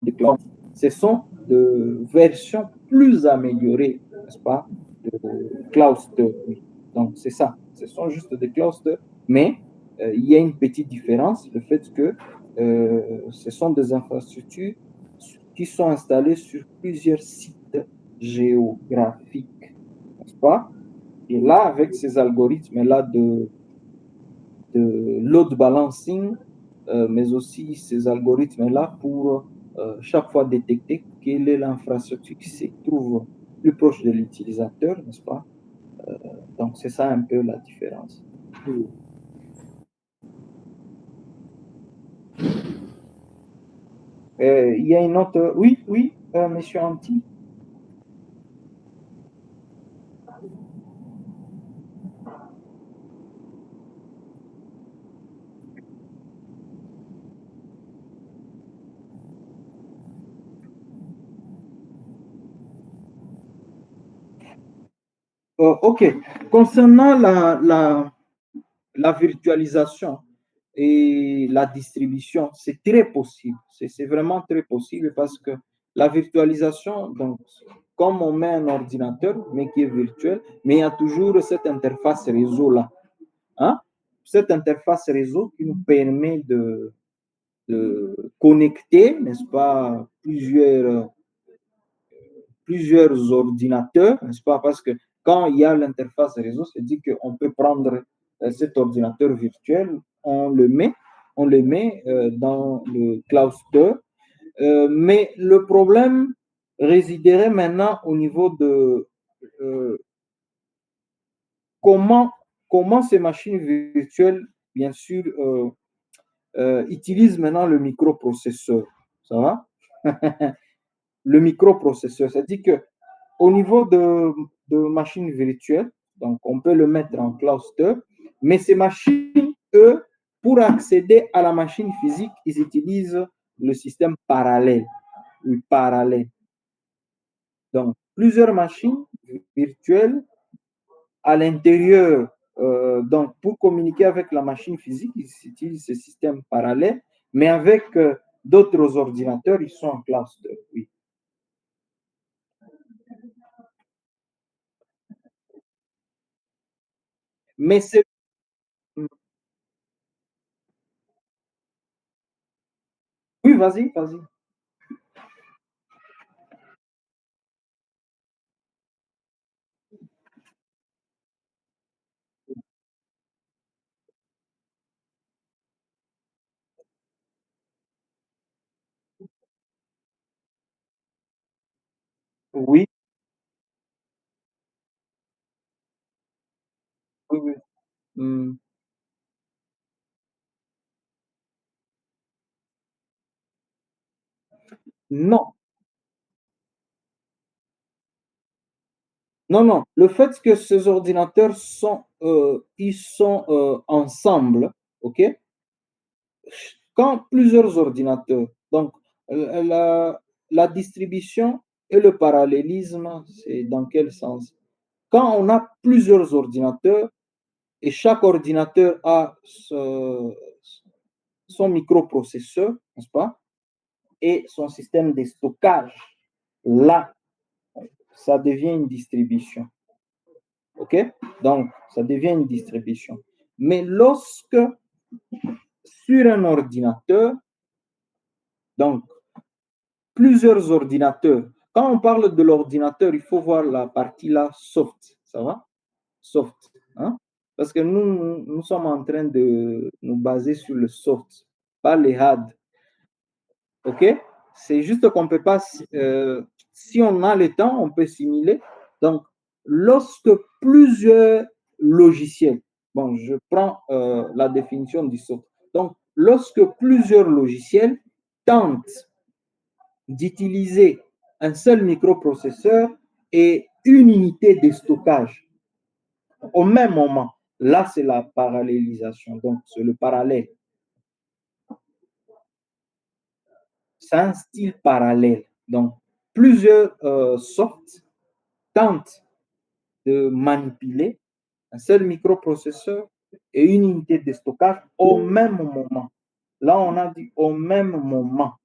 de cloud. Ce sont des versions plus améliorées, n'est-ce pas, de cluster. Donc, c'est ça. Ce sont juste des clusters, mais il y a une petite différence, le fait que ce sont des infrastructures qui sont installées sur plusieurs sites géographiques, n'est-ce pas? Et là, avec ces algorithmes-là de load balancing, mais aussi ces algorithmes-là pour chaque fois détecter quelle est l'infrastructure qui se trouve plus proche de l'utilisateur, n'est-ce pas? Donc, c'est ça un peu la différence. Oui. Il y a une autre... Oui, monsieur Anti. OK. Concernant la virtualisation et la distribution, c'est très possible. C'est vraiment très possible parce que la virtualisation, donc, comme on met un ordinateur, mais qui est virtuel, mais il y a toujours cette interface réseau-là. Hein? Cette interface réseau qui nous permet de connecter, n'est-ce pas, plusieurs ordinateurs, n'est-ce pas? Parce que quand il y a l'interface réseau, c'est dit qu'on peut prendre cet ordinateur virtuel, on le met dans le cluster. Mais le problème résiderait maintenant au niveau de comment comment ces machines virtuelles, bien sûr, utilisent maintenant le microprocesseur. Ça va? Le microprocesseur, c'est-à-dire que au niveau de machines virtuelles, donc on peut le mettre en cluster, mais ces machines, eux, pour accéder à la machine physique, ils utilisent le système parallèle. Oui, parallèle. Donc, plusieurs machines virtuelles à l'intérieur. Donc, pour communiquer avec la machine physique, ils utilisent ce système parallèle, mais avec d'autres ordinateurs, ils sont en cluster. Oui. Mais c'est. Oui, vas-y, vas-y. Oui, oui, oui. Hmm. Non, non, non. Le fait que ces ordinateurs sont, ils sont ensemble, ok? Quand plusieurs ordinateurs, donc la distribution et le parallélisme, c'est dans quel sens? Quand on a plusieurs ordinateurs et chaque ordinateur a son microprocesseur, n'est-ce pas? Et son système de stockage, là, ça devient une distribution. OK? Donc, ça devient une distribution. Mais lorsque sur un ordinateur, donc plusieurs ordinateurs, quand on parle de l'ordinateur, il faut voir la partie là soft, ça va? Soft. Hein? Parce que nous sommes en train de nous baser sur le soft, pas les hard. OK? C'est juste qu'on ne peut pas, si on a le temps, on peut simuler. Donc, lorsque plusieurs logiciels, bon, je prends la définition du soft. Donc, lorsque plusieurs logiciels tentent d'utiliser un seul microprocesseur et une unité de stockage au même moment, là, c'est la parallélisation. Donc, c'est le parallèle. C'est un style parallèle. Donc, plusieurs softs tentent de manipuler un seul microprocesseur et une unité de stockage au même moment. Là, on a dit au même moment.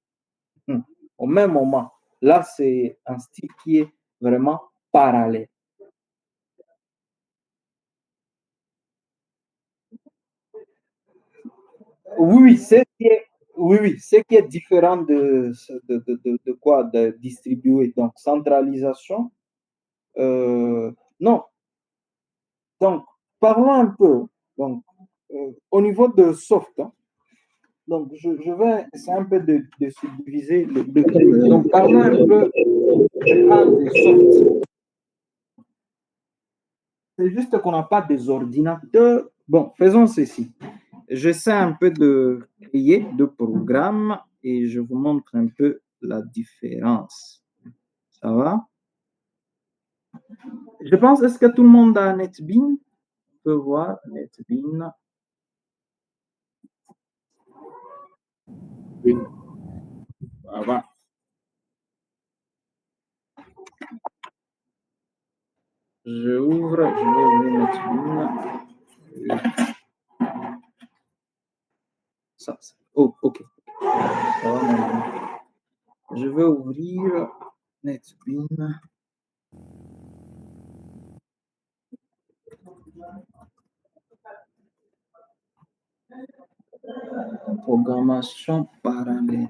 Au même moment. Là, c'est un style qui est vraiment parallèle. Oui, oui, oui, oui, ce qui est différent de quoi? De distribuer. Donc, centralisation. Non, donc, parlons un peu. Donc, au niveau de soft, hein, donc je vais essayer un peu de subdiviser les deux. Donc, parlons un peu de hard et soft. C'est juste qu'on n'a pas des ordinateurs. Bon, faisons ceci. J'essaie un peu de créer deux programmes et je vous montre un peu la différence. Ça va? Je pense, est-ce que tout le monde a NetBeans? On peut voir NetBeans. Oui. Avant. Je vais ouvrir NetBeans. Ça, oh, ok. Ça va, mon ami. Je vais ouvrir NetBeans. Programmation parallèle.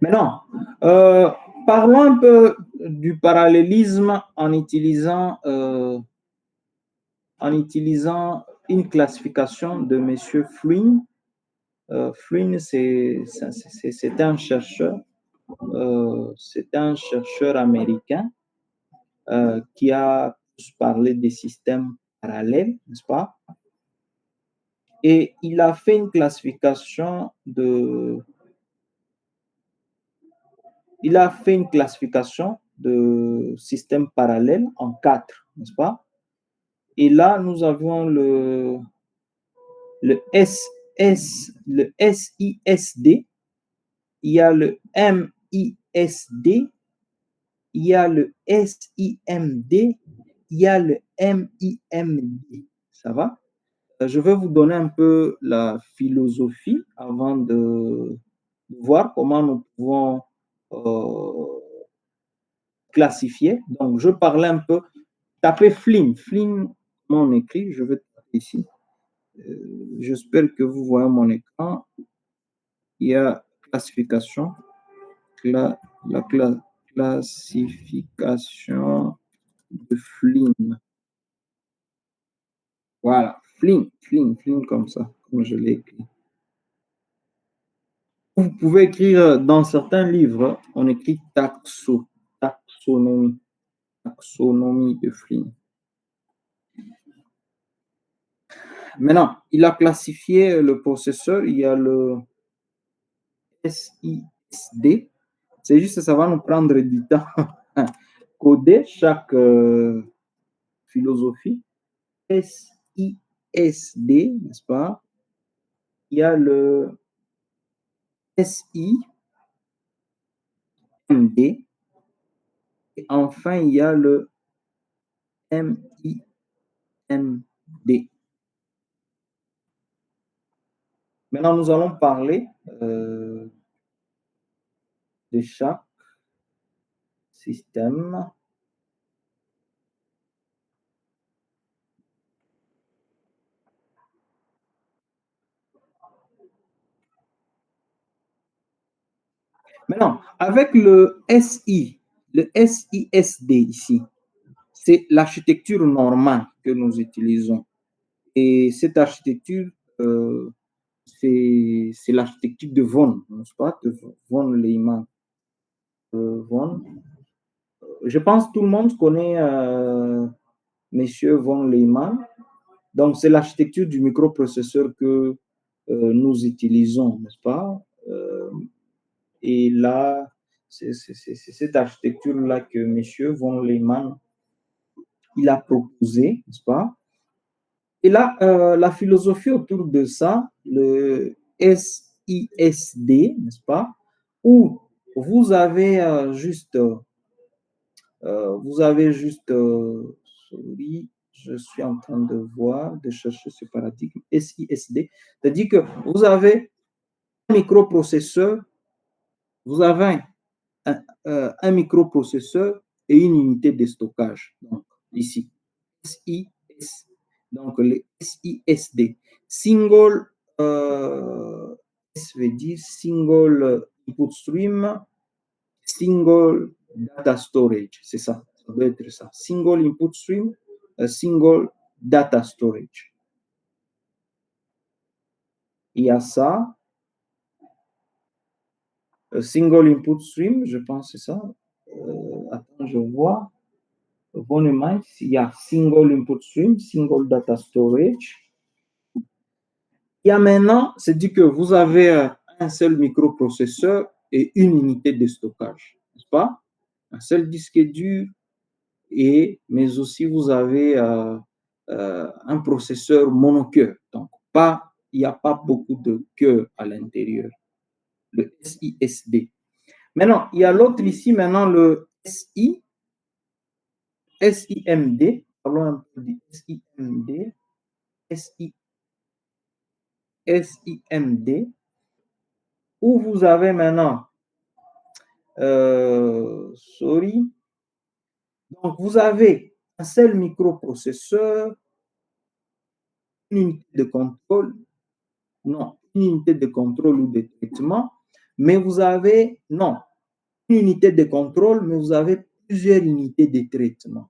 Maintenant, parlons un peu du parallélisme en utilisant une classification de M. Flynn. Flynn, c'est un chercheur, américain qui a parlé des systèmes parallèles, n'est-ce pas? Et il a fait une classification de systèmes parallèles en 4, n'est-ce pas? Et là, nous avons le SISD, il y a le MISD, il y a le SIMD, il y a le MIMD. Ça va? Je vais vous donner un peu la philosophie avant de voir comment nous pouvons classifier. Donc, je parlais un peu. Tapez Flynn. Flynn, mon écrit, je vais taper ici. J'espère que vous voyez mon écran. Il y a classification. La classification de Flynn. Voilà, Flynn comme ça, comme je l'ai écrit. Vous pouvez écrire dans certains livres, on écrit taxonomie de Flynn. Maintenant, il a classifié le processeur, il y a le SISD. C'est juste que ça va nous prendre du temps. Coder chaque philosophie. SISD, n'est-ce pas? Il y a le SIMD. Et enfin, il y a le MIMD. Maintenant, nous allons parler de chaque système. Maintenant, avec le SISD ici, c'est l'architecture normale que nous utilisons. Et cette architecture, c'est l'architecture de Von, n'est-ce pas, de von Neumann. Je pense que tout le monde connaît Monsieur von Neumann. Donc, c'est l'architecture du microprocesseur que nous utilisons, n'est-ce pas? Et là, c'est cette architecture-là que M. von Neumann il a proposé, n'est-ce pas? Et là, la philosophie autour de ça, le SISD, n'est-ce pas? Où vous avez sorry, je suis en train de chercher ce paradigme SISD, c'est-à-dire que vous avez un microprocesseur, vous avez un microprocesseur et une unité de stockage. Donc, ici, SIS, donc le SISD, single, S veut dire single input stream, single data storage, c'est ça, ça doit être ça. Single input stream, single data storage. Il y a ça. Single input stream, je pense que c'est ça. Attends, je vois. Bonnement, il y a single input stream, single data storage. Il y a maintenant, c'est dit que vous avez un seul microprocesseur et une unité de stockage, n'est-ce pas? Un seul disque dur, mais aussi vous avez un processeur monocœur. Donc, il n'y a pas beaucoup de cœurs à l'intérieur. Le SISD. Maintenant, il y a l'autre ici, maintenant le SIMD. Parlons un peu du SIMD. SIMD, où vous avez maintenant, donc vous avez un seul microprocesseur, une unité de contrôle ou de traitement, mais vous avez, non, une unité de contrôle, mais vous avez plusieurs unités de traitement.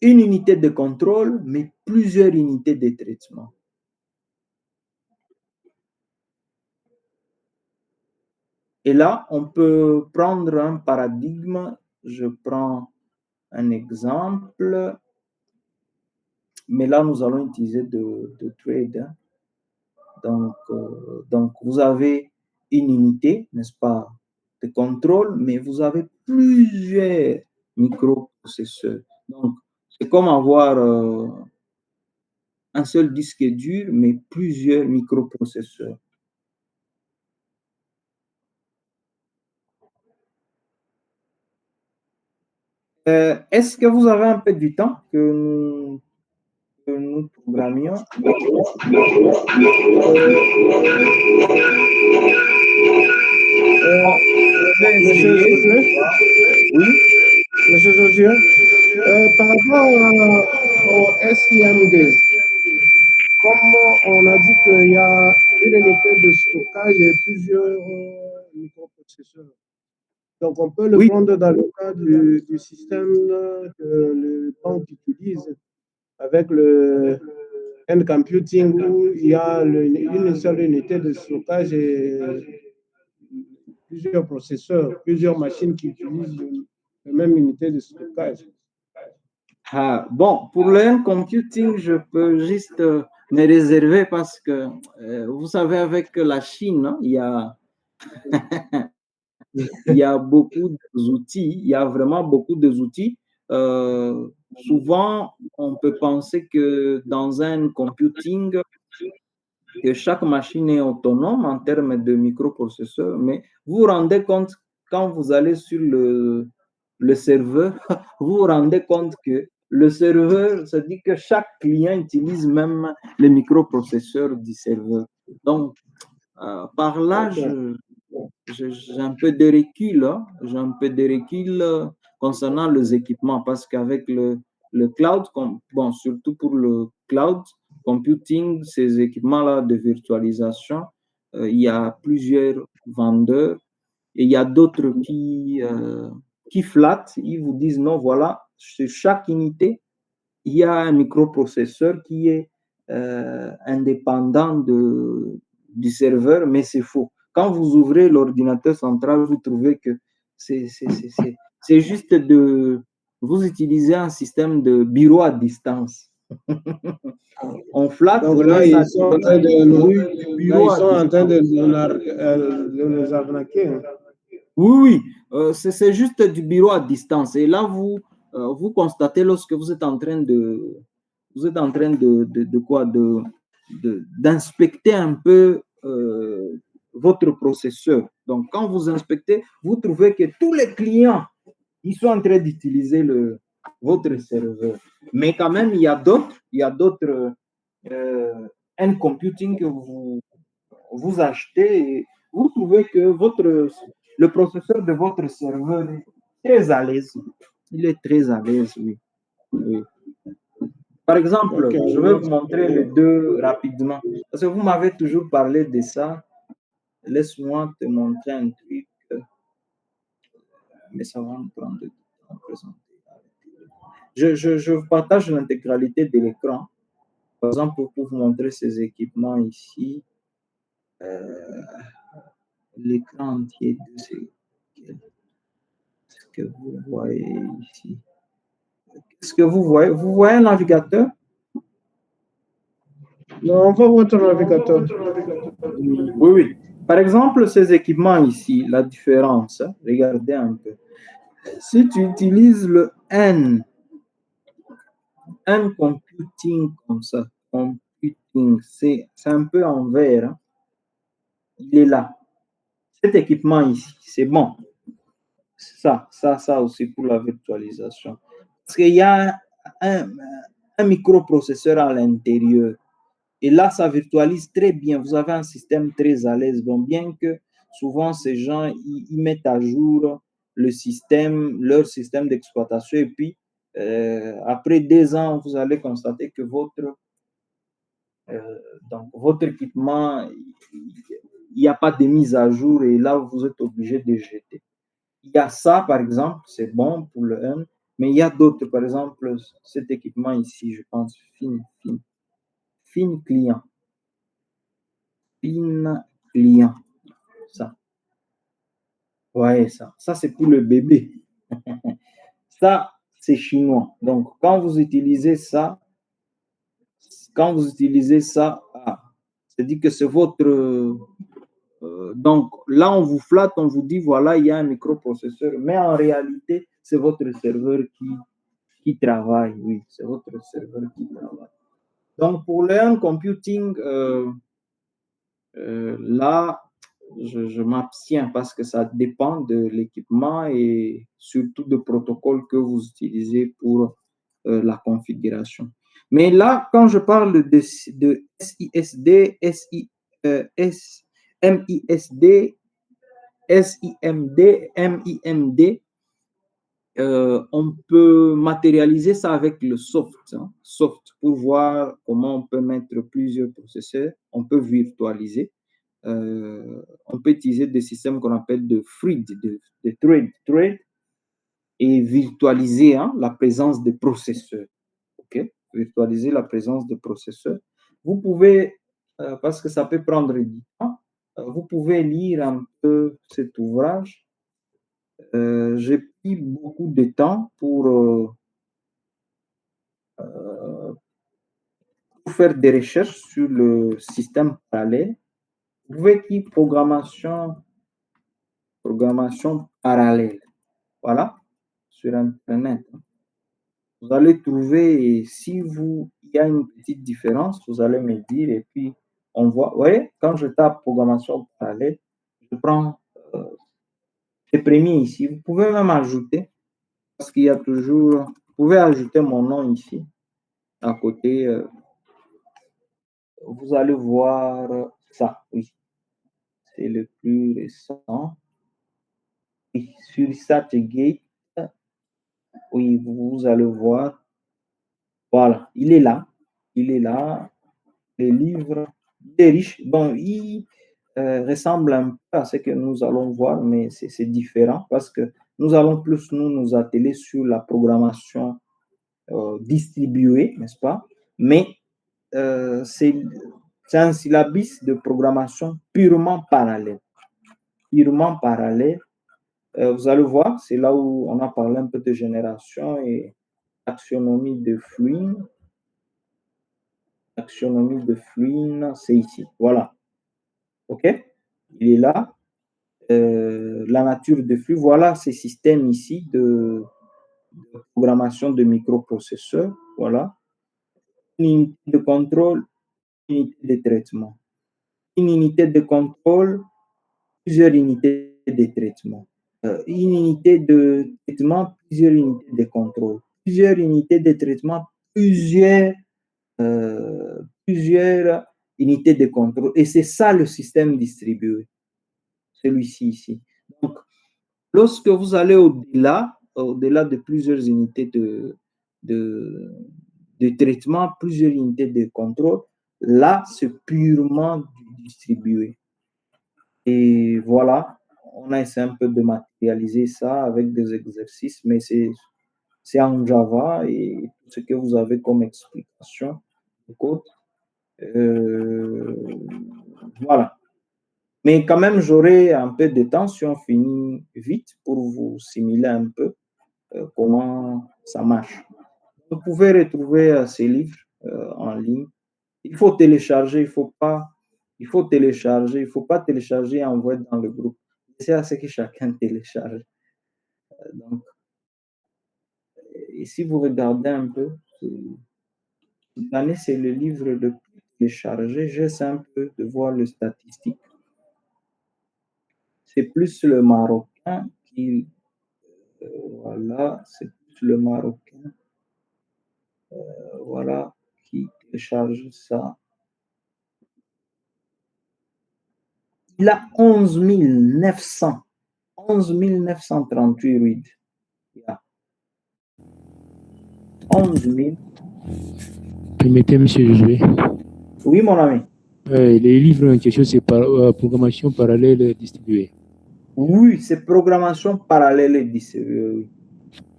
Une unité de contrôle, mais plusieurs unités de traitement. Et là, on peut prendre un paradigme. Je prends un exemple, mais là, nous allons utiliser de trade. Donc, vous avez une unité, n'est-ce pas, de contrôle, mais vous avez plusieurs microprocesseurs. Donc, c'est comme avoir un seul disque dur, mais plusieurs microprocesseurs. Est-ce que vous avez un peu du temps que nous programmions? Monsieur Josué? Oui. Monsieur Josué, par rapport au SIMD, comme on a dit qu'il y a une unité de stockage et plusieurs microprocesseurs. Donc, on peut le Oui. prendre dans le cas du système que le banque utilise avec le end computing où il y a une seule unité de stockage et plusieurs processeurs, plusieurs machines qui utilisent la même unité de stockage. Ah, bon, pour le end computing, je peux juste me réserver parce que, vous savez, avec la Chine, hein, il y a beaucoup d'outils, il y a vraiment beaucoup d'outils. Souvent, on peut penser que dans un computing, que chaque machine est autonome en termes de microprocesseurs, mais vous vous rendez compte quand vous allez sur le serveur, vous vous rendez compte que le serveur, ça dit que chaque client utilise même les microprocesseurs du serveur. Donc, par là, j'ai un peu de recul, hein. J'ai un peu de recul concernant les équipements parce qu'avec le cloud, bon, surtout pour le cloud computing, ces équipements-là de virtualisation, il y a plusieurs vendeurs et il y a d'autres qui flattent, ils vous disent non, voilà, sur chaque unité, il y a un microprocesseur qui est indépendant du serveur, mais c'est faux. Quand vous ouvrez l'ordinateur central, vous trouvez que c'est juste vous utilisez un système de bureau à distance. On flatte. Donc là, ils sont en train de nous arnaquer. Oui, c'est juste du bureau à distance. Et là, vous constatez lorsque vous êtes en train de quoi, d'inspecter un peu votre processeur. Donc, quand vous inspectez, vous trouvez que tous les clients, ils sont en train d'utiliser votre serveur. Mais quand même, il y a d'autres end computing que vous achetez et vous trouvez que le processeur de votre serveur est très à l'aise. Il est très à l'aise, oui. Oui. Par exemple, je vais vous montrer les deux rapidement. Parce que vous m'avez toujours parlé de ça. Laisse-moi te montrer un truc. Mais ça va me prendre du temps à présenter. Je partage l'intégralité de l'écran. Par exemple, pour vous montrer ces équipements ici, l'écran entier de ces. Est-ce que vous voyez ici? Est-ce que vous voyez? Vous voyez un navigateur? Non, on voit votre navigateur. Oui, oui. Par exemple, ces équipements ici, la différence, hein, regardez un peu. Si tu utilises le N computing comme ça, computing, c'est un peu en vert, hein. Il est là. Cet équipement ici, c'est bon. Ça aussi pour la virtualisation. Parce qu'il y a un microprocesseur à l'intérieur. Et là, ça virtualise très bien. Vous avez un système très à l'aise. Bon, bien que souvent, ces gens, ils mettent à jour leur système d'exploitation. Et puis, après 2 ans, vous allez constater que votre équipement, n'y a pas de mise à jour et là, vous êtes obligé de jeter. Il y a ça, par exemple, c'est bon pour le 1, mais il y a d'autres, par exemple, cet équipement ici, je pense, Fin client. Fin client. Ça. Ouais, ça c'est pour le bébé. Ça, c'est chinois. Donc, quand vous utilisez ça, c'est-à-dire que c'est votre. Donc, là, on vous flatte, on vous dit, voilà, il y a un microprocesseur, mais en réalité, c'est votre serveur qui travaille. Oui, c'est votre serveur qui travaille. Donc, pour le hand computing, là, je m'abstiens parce que ça dépend de l'équipement et surtout du protocole que vous utilisez pour la configuration. Mais là, quand je parle de SISD, MISD, SIMD, MIMD, on peut matérialiser ça avec le soft, soft pour voir comment on peut mettre plusieurs processeurs, on peut virtualiser. On peut utiliser des systèmes qu'on appelle de thread, thread et virtualiser la présence des processeurs. OK? Virtualiser la présence des processeurs. Vous pouvez, parce que ça peut prendre du temps, vous pouvez lire un peu cet ouvrage. J'ai pris beaucoup de temps pour faire des recherches sur le système parallèle. Vous pouvez écrire programmation parallèle. Voilà, sur Internet. Vous allez trouver, et si il y a une petite différence, vous allez me dire, et puis on voit. Vous voyez, quand je tape programmation parallèle, je prends les premiers ici. Vous pouvez même ajouter, parce qu'il y a toujours, vous pouvez ajouter mon nom ici, à côté. Vous allez voir ça, oui. C'est le plus récent. Oui, sur SageGate, oui, vous allez voir. Voilà, il est là. Il est là. Les livres, il est riche. Bon, il ressemble un peu à ce que nous allons voir, mais c'est différent parce que nous allons plus nous atteler sur la programmation distribuée, n'est-ce pas? Mais c'est un syllabus de programmation purement parallèle. Purement parallèle. Vous allez voir, c'est là où on a parlé un peu de génération et taxonomie de fluide. Taxonomie de fluide, c'est ici. Voilà. OK? Il est là. La nature de flux, voilà ces systèmes ici de programmation de microprocesseurs. Voilà. Une unité de contrôle, une unité de traitement. Une unité de contrôle, plusieurs unités de traitement. Une unité de traitement, plusieurs unités de contrôle. Plusieurs unités de traitement, plusieurs unités de contrôle. Et c'est ça le système distribué. Celui-ci ici. Donc, lorsque vous allez au-delà de plusieurs unités de traitement, plusieurs unités de contrôle, là, c'est purement distribué. Et voilà, on a essayé un peu de matérialiser ça avec des exercices, mais c'est en Java et ce que vous avez comme explication de code. Voilà. Mais quand même, j'aurai un peu de temps si on finit vite pour vous simuler un peu comment ça marche. Vous pouvez retrouver ces livres en ligne. Il faut télécharger, il faut pas télécharger et envoyer dans le groupe. C'est à ce que chacun télécharge. Donc, et si vous regardez un peu, cette année, c'est le livre le plus téléchargé. J'essaie un peu de voir les statistiques. C'est plus le marocain qui voilà, c'est plus le marocain voilà, qui télécharge ça. Il a 11 938 reads. Yeah. 11 000. Permettez, monsieur Josué. Oui, mon ami. Les livres en question, c'est programmation parallèle distribuée. Oui, c'est programmation parallèle et distribuée. Oui.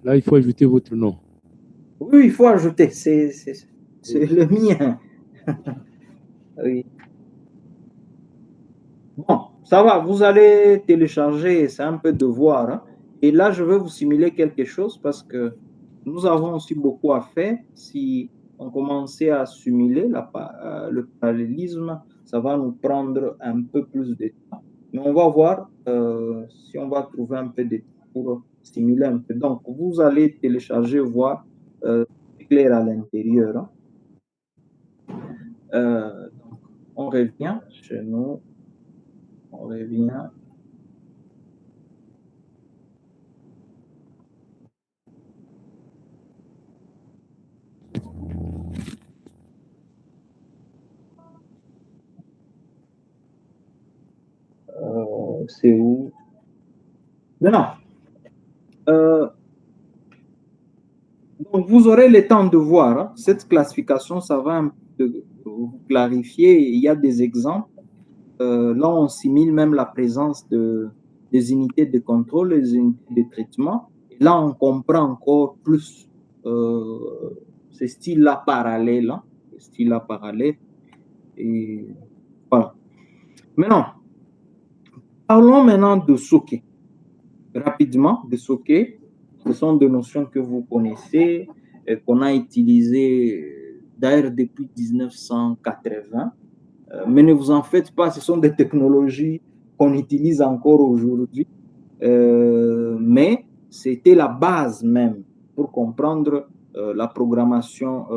Là, il faut ajouter votre nom. Oui, il faut ajouter. C'est le mien. Oui. Bon, ça va. Vous allez télécharger. C'est un peu devoir. Hein. Et là, je vais vous simuler quelque chose parce que nous avons aussi beaucoup à faire. Si on commençait à simuler le parallélisme, ça va nous prendre un peu plus de temps. Mais on va voir si on va trouver un peu de temps pour simuler un peu. Donc, vous allez télécharger, voir clair à l'intérieur. Hein. Donc, on revient chez nous. On revient. C'est où? Maintenant, donc vous aurez le temps de voir. Hein. Cette classification, ça va un peu vous clarifier. Il y a des exemples. Là, on simule même la présence des unités de contrôle, des unités de traitement. Et là, on comprend encore plus ce style-là parallèle. Hein, ce style-là parallèle. Et voilà. Maintenant, parlons maintenant de socket. Rapidement, de socket. Ce sont des notions que vous connaissez, qu'on a utilisées d'ailleurs depuis 1980. Mais ne vous en faites pas, ce sont des technologies qu'on utilise encore aujourd'hui. Mais c'était la base même pour comprendre la programmation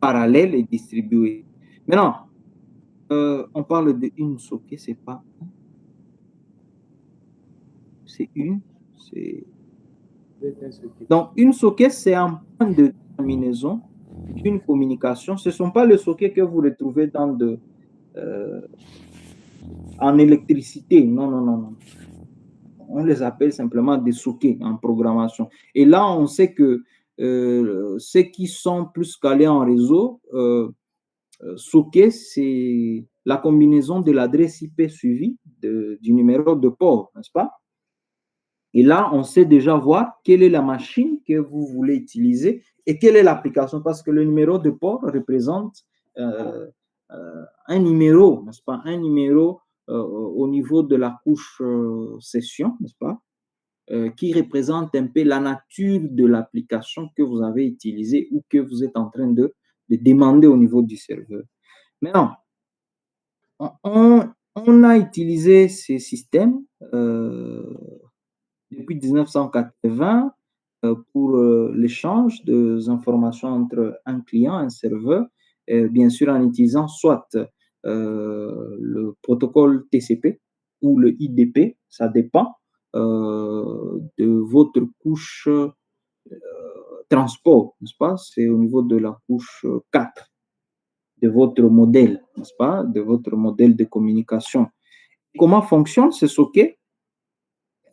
parallèle et distribuée. Maintenant, on parle d'une socket, c'est pas c'est une, c'est donc une socket, c'est un point de terminaison d'une communication. Ce ne sont pas les sockets que vous retrouvez en électricité. Non, non, non, non. On les appelle simplement des sockets en programmation. Et là, on sait que ceux qui sont plus calés en réseau, socket, c'est la combinaison de l'adresse IP suivie du numéro de port, n'est-ce pas? Et là, on sait déjà voir quelle est la machine que vous voulez utiliser et quelle est l'application, parce que le numéro de port représente un numéro, n'est-ce pas? Un numéro au niveau de la couche session, n'est-ce pas? Qui représente un peu la nature de l'application que vous avez utilisée ou que vous êtes en train de demander au niveau du serveur. Maintenant, on a utilisé ces systèmes depuis 1980 pour l'échange des informations entre un client et un serveur, bien sûr en utilisant soit le protocole TCP ou le IDP, ça dépend de votre couche transport, n'est-ce pas? C'est au niveau de la couche 4 de votre modèle, n'est-ce pas? De votre modèle de communication. Comment fonctionne ce socket?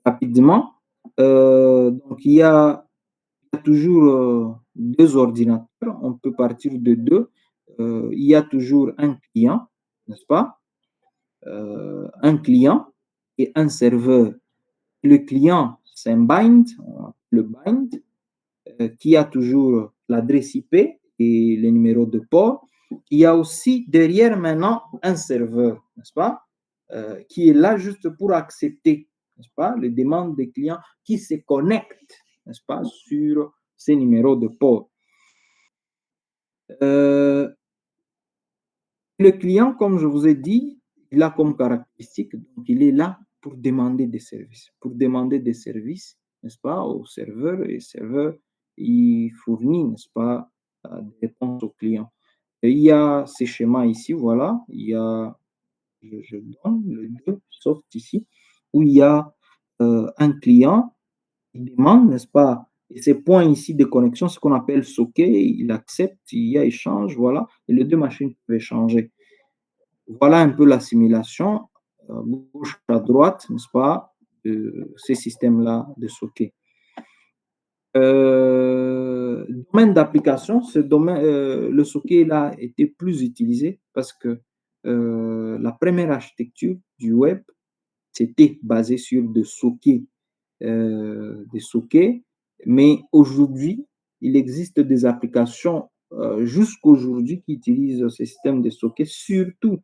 Rapidement, donc il y a toujours deux ordinateurs, on peut partir de deux. Il y a toujours un client, n'est-ce pas? Un client et un serveur. Le client, c'est un bind, le bind, qui a toujours l'adresse IP et les numéros de port. Il y a aussi derrière maintenant un serveur, n'est-ce pas? Qui est là juste pour accepter, n'est-ce pas, les demandes des clients qui se connectent, n'est-ce pas, sur ces numéros de port. Le client, comme je vous ai dit, il a comme caractéristique, donc il est là pour demander des services, n'est-ce pas, au serveur, et le serveur, il fournit, n'est-ce pas, des réponses aux clients. Et il y a ces schémas ici, voilà, il y a, je donne le 2, sauf ici, où il y a un client qui demande, n'est-ce pas, et ces points ici de connexion, ce qu'on appelle socket, il accepte, il y a échange, voilà, et les deux machines peuvent échanger. Voilà un peu la simulation, gauche à droite, n'est-ce pas, de ces systèmes-là de socket. domaine d'application, le socket là était plus utilisé parce que la première architecture du web, c'était basé sur des sockets, mais aujourd'hui, il existe des applications jusqu'aujourd'hui qui utilisent ce système de sockets, surtout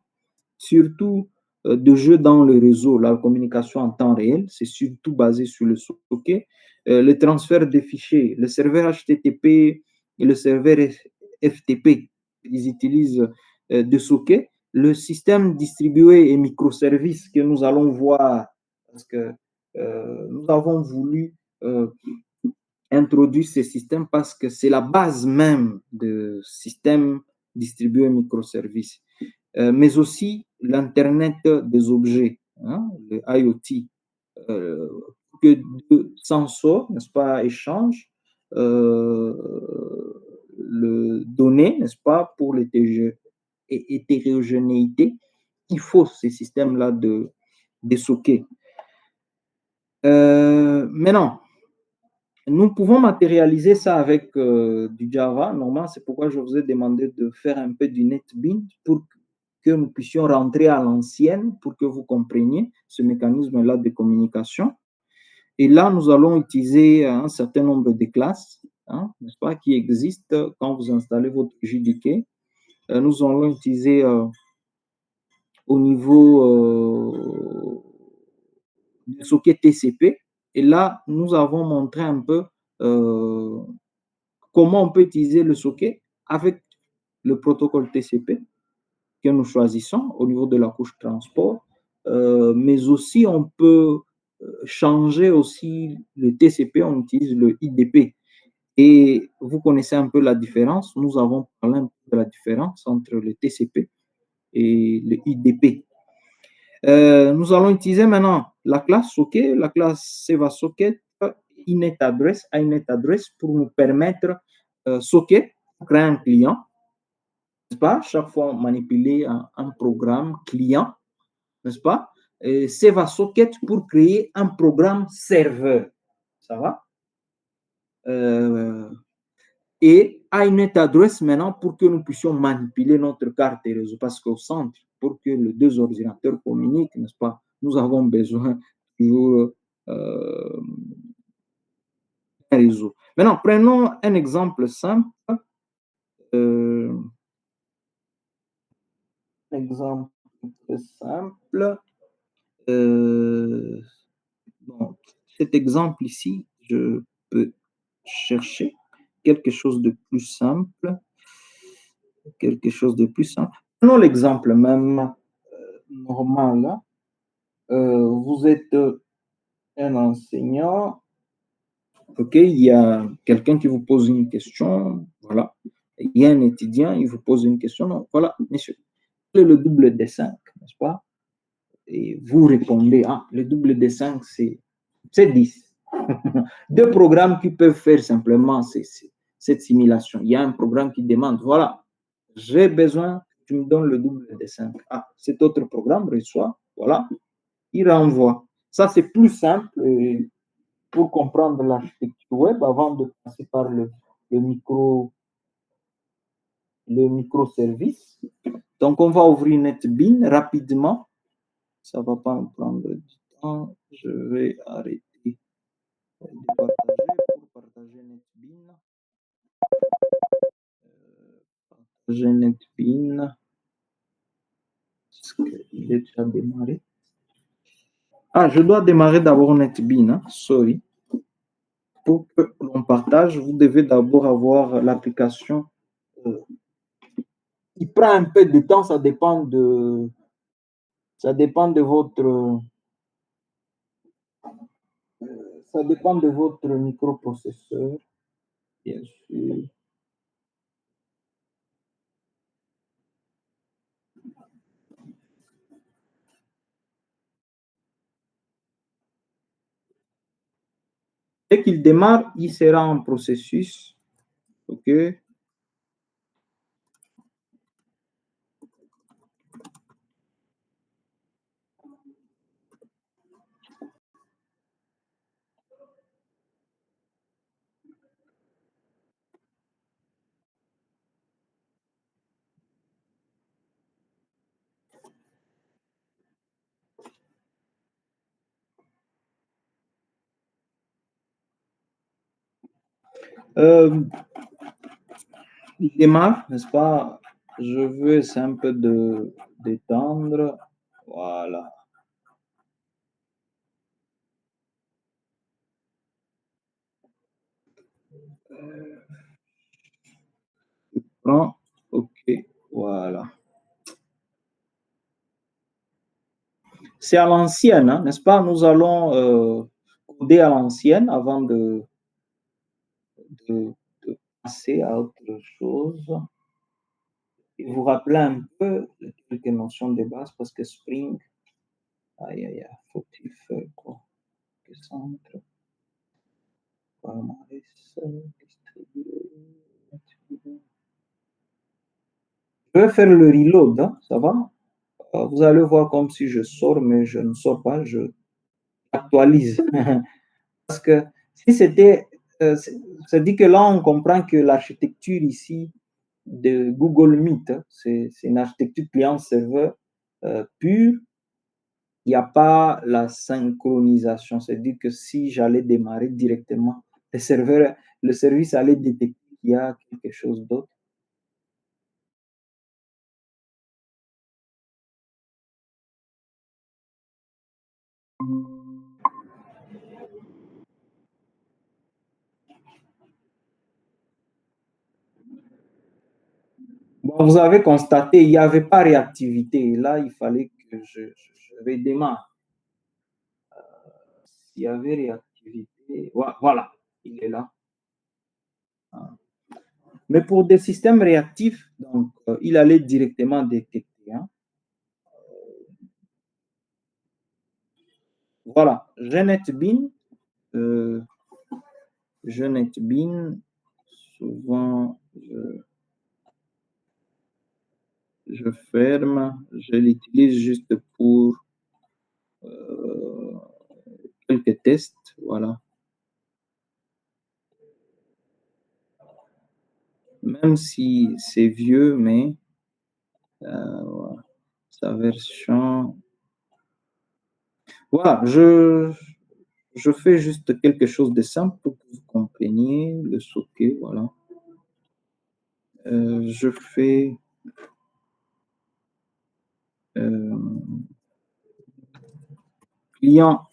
de jeux dans le réseau, la communication en temps réel, c'est surtout basé sur le socket. Le transfert des fichiers, le serveur HTTP et le serveur FTP, ils utilisent des sockets. Le système distribué et microservices que nous allons voir, parce que nous avons voulu introduire ces systèmes parce que c'est la base même du système distribué microservices. Mais aussi l'Internet des objets, hein, le IoT, que deux sensors, n'est-ce pas, échangent le données, n'est-ce pas, pour l'hétérogénéité. Il faut ces systèmes-là de sockets. Maintenant, nous pouvons matérialiser ça avec du Java. Normalement, c'est pourquoi je vous ai demandé de faire un peu du NetBeans pour que nous puissions rentrer à l'ancienne pour que vous compreniez ce mécanisme-là de communication. Et là, nous allons utiliser un certain nombre de classes, hein, n'est-ce pas, qui existent quand vous installez votre JDK. Nous allons utiliser au niveau du socket TCP. Et là, nous avons montré un peu comment on peut utiliser le socket avec le protocole TCP que nous choisissons au niveau de la couche transport, mais aussi on peut changer aussi le TCP, on utilise le IDP. Et vous connaissez un peu la différence, nous avons parlé un peu de la différence entre le TCP et le IDP. Nous allons utiliser maintenant la classe socket, la classe Seva Socket init address, inet address pour nous permettre socket, créer un client, n'est-ce pas? Chaque fois manipuler un programme client, n'est-ce pas? Et Seva Socket pour créer un programme serveur, ça va? Et inet address maintenant pour que nous puissions manipuler notre carte et réseau, parce qu'au centre, pour que les deux ordinateurs communiquent, n'est-ce pas? Nous avons besoin toujours d'un réseau. Maintenant, prenons un exemple simple. Exemple simple. Bon, cet exemple ici, je peux chercher quelque chose de plus simple. Quelque chose de plus simple. Prenons l'exemple même normal. Vous êtes un enseignant, ok, il y a quelqu'un qui vous pose une question, voilà. Il y a un étudiant, il vous pose une question, non, voilà, monsieur, quel est le double de 5, n'est-ce pas? Et vous répondez, ah, le double de 5, c'est 10. Deux programmes qui peuvent faire simplement cette simulation. Il y a un programme qui demande, voilà, j'ai besoin que tu me donnes le double de 5. Ah, cet autre programme reçoit, voilà, il renvoie. Ça, c'est plus simple pour comprendre l'architecture web avant de passer par le microservice. Donc, on va ouvrir NetBeans rapidement. Ça ne va pas me prendre du temps. Je vais arrêter de partager pour partager NetBeans. Partager NetBeans. Est-ce qu'il est déjà démarré? Ah, je dois démarrer d'abord NetBeans. Hein? Sorry. Pour que l'on partage, vous devez d'abord avoir l'application. Il prend un peu de temps, ça dépend de votre microprocesseur, bien sûr. Dès qu'il démarre, il sera en processus. OK. Il démarre, n'est-ce pas? Je veux essayer un peu de d'étendre. Voilà. Je prends. OK. Voilà. C'est à l'ancienne, hein, n'est-ce pas? Nous allons coder à l'ancienne avant de, de passer à autre chose. Et vous rappeler un peu quelques notions de base parce que Spring, aïe aïe aïe, faut-il faire quoi? Que centre, palmarès, distribuer, distribuer. Je vais faire le reload, hein, ça va? Vous allez voir comme si je sors, mais je ne sors pas, je actualise. Parce que si c'était, ça dit que là, on comprend que l'architecture ici de Google Meet, hein, c'est une architecture client-serveur pure. Il n'y a pas la synchronisation. C'est-à-dire que si j'allais démarrer directement, le service allait détecter qu'il y a quelque chose d'autre. Bon, vous avez constaté, il n'y avait pas réactivité. Et là, il fallait que je redémarre. S'il y avait réactivité, voilà, il est là. Mais pour des systèmes réactifs, donc, il allait directement détecter. Hein. Voilà, GNetBeans, souvent, je ferme, je l'utilise juste pour quelques tests, voilà. Même si c'est vieux, mais voilà, sa version. Voilà, je fais juste quelque chose de simple pour que vous compreniez le socket, voilà. Je fais client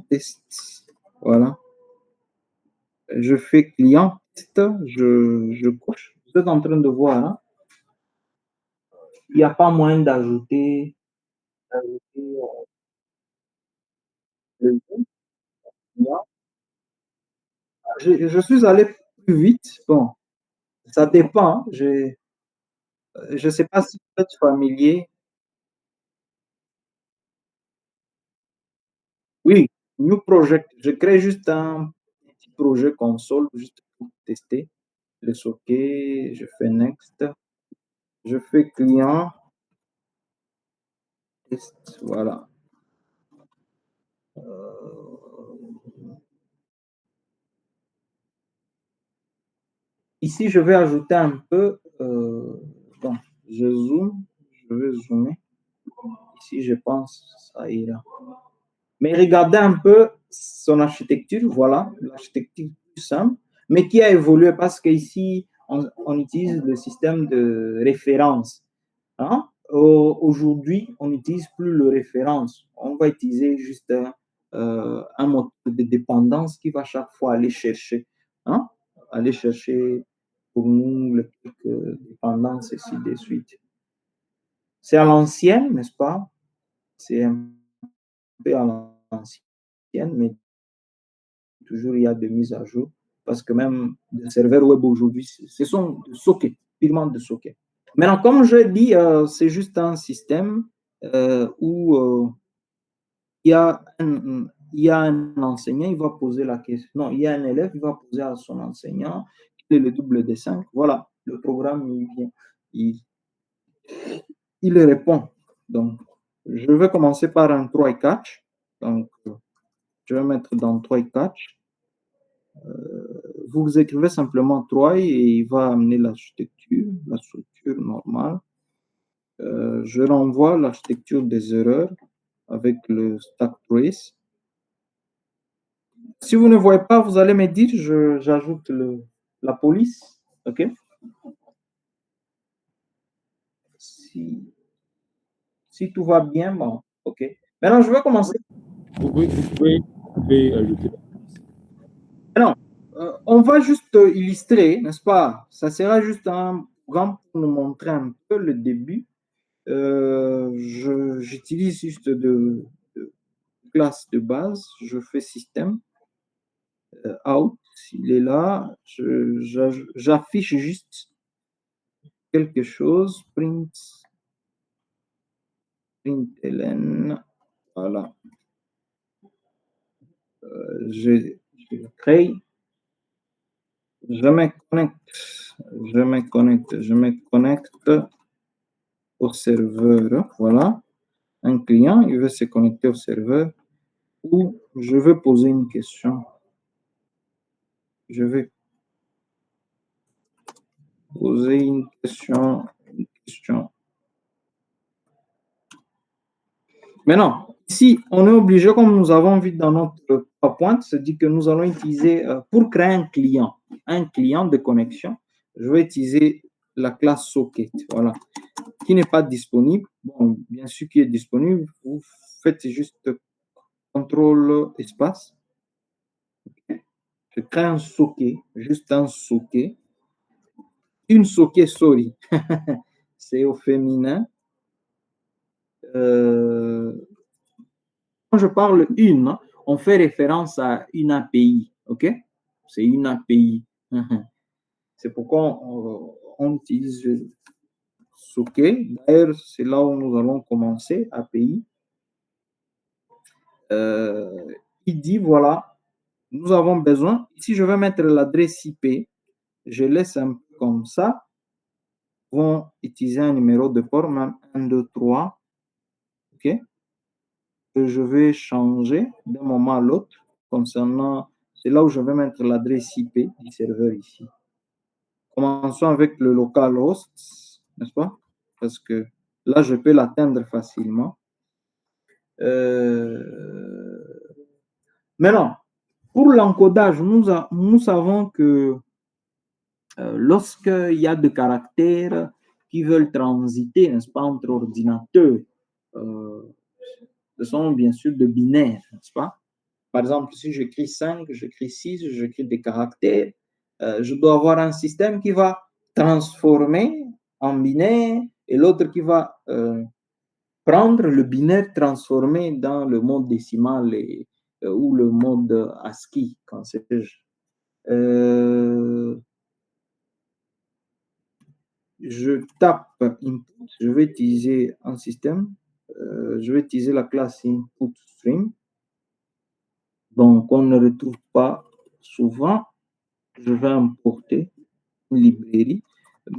test, voilà. Je fais client test, je coche. Vous êtes en train de voir, hein? Il n'y a pas moyen d'ajouter le client. Je suis allé plus vite. Bon, ça dépend. Je ne sais pas si vous êtes familier. Oui, New Project. Je crée juste un petit projet console juste pour tester le socket. Je fais Next. Je fais client test. Voilà. Ici, je vais ajouter un peu. Bon, je zoome. Je vais zoomer. Ici, je pense ça ira. Mais regardez un peu son architecture, voilà, l'architecture plus simple, mais qui a évolué parce qu'ici, on utilise le système de référence. Hein? Aujourd'hui, on n'utilise plus le référence. On va utiliser juste un moteur de dépendance qui va chaque fois aller chercher, hein? Aller chercher pour nous les dépendances, et ainsi de suite. C'est à l'ancienne, n'est-ce pas? C'est un peu à l'ancienne, mais toujours il y a des mises à jour parce que même les serveurs web aujourd'hui, ce sont des sockets, purement des sockets. Maintenant, comme je dis, c'est juste un système où il y a un enseignant, il va poser la question. Non, il y a un élève, il va poser à son enseignant quel est le double de 5. Voilà, le programme, il vient, il répond. Donc, je vais commencer par un try catch. Donc, je vais mettre dans try catch. Vous écrivez simplement try et il va amener la structure normale. Je renvoie l'architecture des erreurs avec le stack trace. Si vous ne voyez pas, vous allez me dire, j'ajoute la police. OK? Si tout va bien, bon, OK. Maintenant, je vais commencer. Vous pouvez ajouter. Alors, on va juste illustrer, n'est-ce pas? Ça sera juste un programme pour nous montrer un peu le début. J'utilise juste de classe de base. Je fais système out. Il est là. J'affiche juste quelque chose. Println. Voilà. Je le crée. Je me connecte au serveur. Voilà. Un client, il veut se connecter au serveur ou je veux poser une question. Je vais poser une question. Maintenant, ici, on est obligé, comme nous avons vu dans notre PowerPoint, se dit que nous allons utiliser, pour créer un client de connexion, je vais utiliser la classe socket, voilà, qui n'est pas disponible. Bon, bien sûr qui est disponible, vous faites juste contrôle espace. Je crée un socket, juste un socket. Une socket, sorry. C'est au féminin. Quand je parle une, on fait référence à une API, ok? C'est une API. C'est pourquoi on utilise socket. D'ailleurs, c'est là où nous allons commencer, API. Il dit, voilà, nous avons besoin, ici je vais mettre l'adresse IP, je laisse un peu comme ça, vont utiliser un numéro de port, même 1, 2, 3, ok? Que je vais changer d'un moment à l'autre concernant, c'est là où je vais mettre l'adresse IP du serveur ici. Commençons avec le localhost, n'est-ce pas? Parce que là, je peux l'atteindre facilement. Maintenant, pour l'encodage, nous savons que lorsqu'il y a des caractères qui veulent transiter, n'est-ce pas, entre ordinateurs, ce sont bien sûr de binaires, n'est-ce pas? Par exemple, si j'écris 5, j'écris 6, j'écris des caractères, je dois avoir un système qui va transformer en binaire et l'autre qui va prendre le binaire transformé dans le mode décimal ou le mode ASCII, quand sais-je. Je tape input, je vais utiliser un système, je vais utiliser la classe input stream. Donc, on ne retrouve pas souvent. Je vais importer une librairie.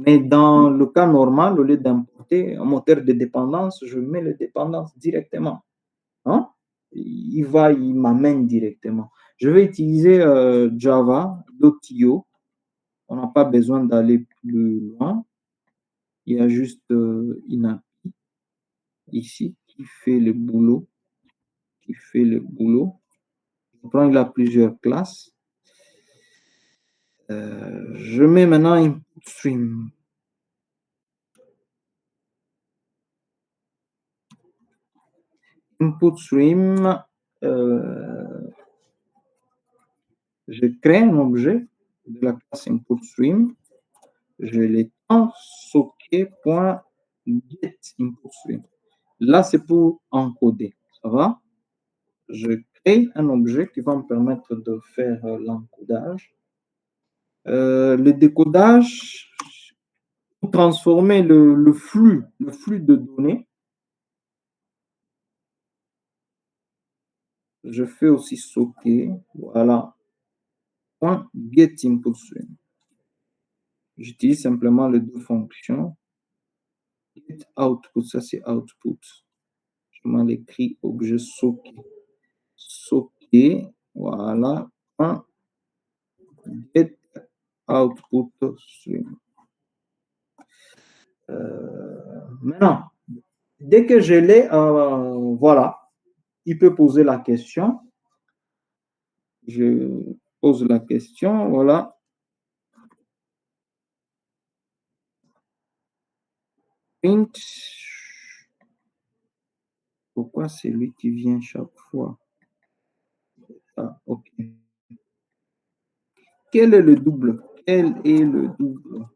Mais dans le cas normal, au lieu d'importer un moteur de dépendance, je mets les dépendances directement. Hein? Il m'amène directement. Je vais utiliser Java.io. On n'a pas besoin d'aller plus loin. Il y a juste une API ici qui fait le boulot. Il a plusieurs classes. Je mets maintenant input stream. Input stream, je crée un objet de la classe input stream. Je l'étends socket.getInputStream. Là, c'est pour encoder. Ça va? Je crée un objet qui va me permettre de faire l'encodage. Le décodage, pour transformer le flux de données, je fais aussi socket, voilà, .getInputStream. J'utilise simplement les deux fonctions. Get output, ça c'est output. Je m'en écris objet socket. Socket, voilà. Get output stream. Maintenant, dès que je l'ai, voilà, il peut poser la question. Je pose la question, voilà. Print. Pourquoi c'est lui qui vient chaque fois? Ah, ok. Quel est le double? Quel est le double?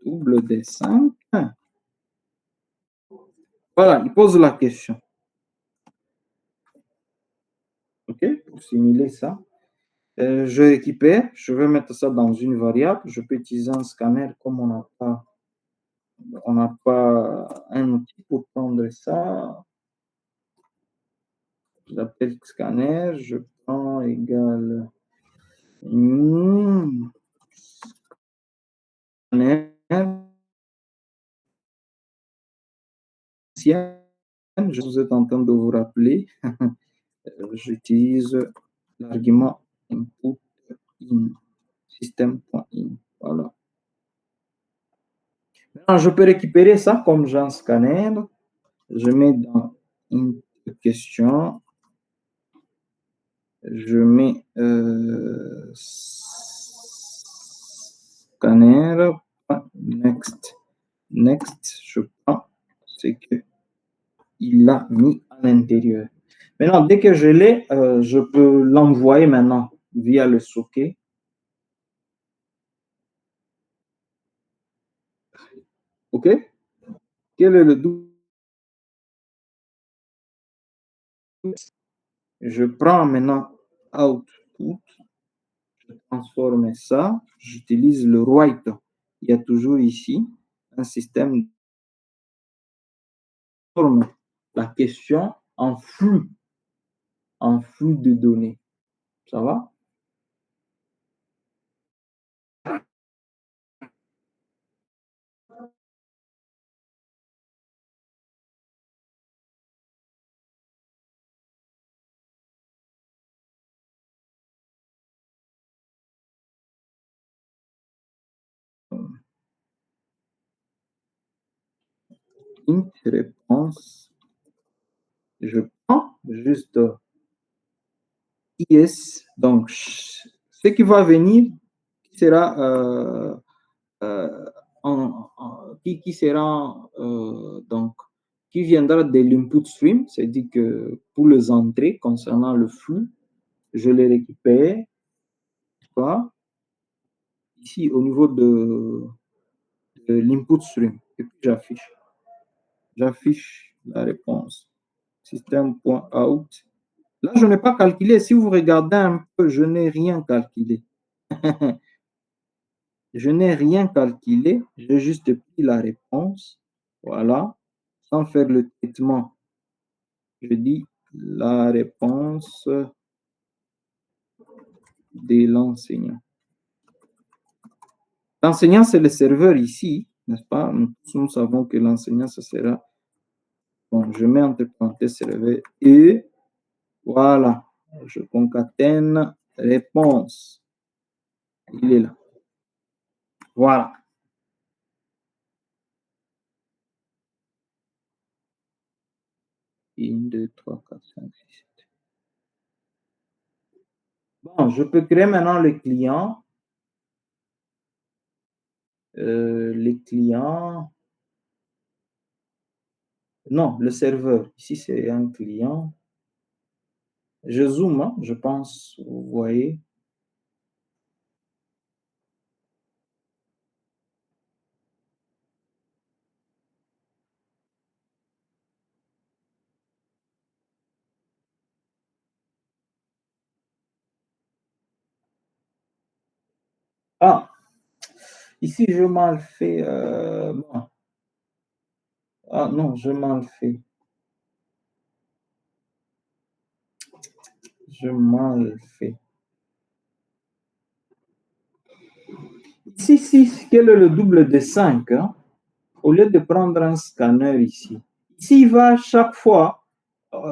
Double des 5. Voilà, il pose la question. OK, pour simuler ça. Je récupère, je vais mettre ça dans une variable. Je peux utiliser un scanner comme on n'a pas un outil pour prendre ça. J'appelle scanner, je prends égal scanner. Je vous êtes en train de vous rappeler. J'utilise l'argument input in system.in. Voilà. Maintenant, je peux récupérer ça comme j'ai un scanner. Je mets dans une question. Je mets scanner. Next. Next. Je prends ce qu'il a mis à l'intérieur. Maintenant, dès que je l'ai, je peux l'envoyer maintenant via le socket. OK? Quel est le double? Je prends maintenant output, je transforme ça, j'utilise le write. Il y a toujours ici un système de transforme la question en flux de données. Ça va? Int réponse. Je prends juste is, donc ce qui va venir sera qui sera donc qui viendra de l'input stream, c'est-à-dire que pour les entrées concernant le flux, je les récupère pas ici au niveau de l'input stream et puis j'affiche la réponse system.out. Là, je n'ai pas calculé. Si vous regardez un peu, je n'ai rien calculé. Je n'ai rien calculé. J'ai juste pris la réponse. Voilà. Sans faire le traitement. Je dis la réponse de l'enseignant. L'enseignant, c'est le serveur ici, n'est-ce pas? Nous savons que l'enseignant, ce sera. Bon, je mets entre parenthèses serveur et voilà. Je concatène réponse. Il est là. Voilà. Une, deux, trois, quatre, cinq, six, sept. Bon, je peux créer maintenant le client. Les clients. Non, le serveur. Ici, c'est un client. Je zoome, hein, je pense, vous voyez. Ah, ici, je mal fait. Bon. Ah non, je mal fait. Je mal fait. Ici, quel est le double de 5? Hein? Au lieu de prendre un scanner ici, ici, il va chaque fois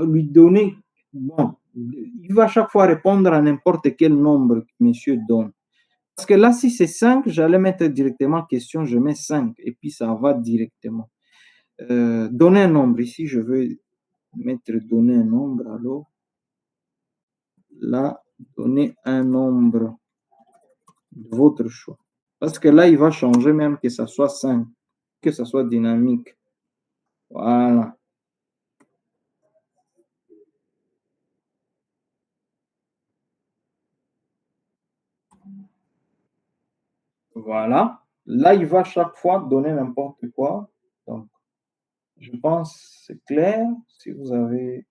lui donner, bon, il va chaque fois répondre à n'importe quel nombre que monsieur donne. Parce que là, si c'est 5, j'allais mettre directement question, je mets 5 et puis ça va directement. Donner un nombre, ici, je veux mettre donner un nombre, alors là, donner un nombre de votre choix. Parce que là, il va changer même que ça soit simple, que ça soit dynamique. Voilà. Voilà. Là, il va chaque fois donner n'importe quoi. Donc, je pense que c'est clair. Si vous êtes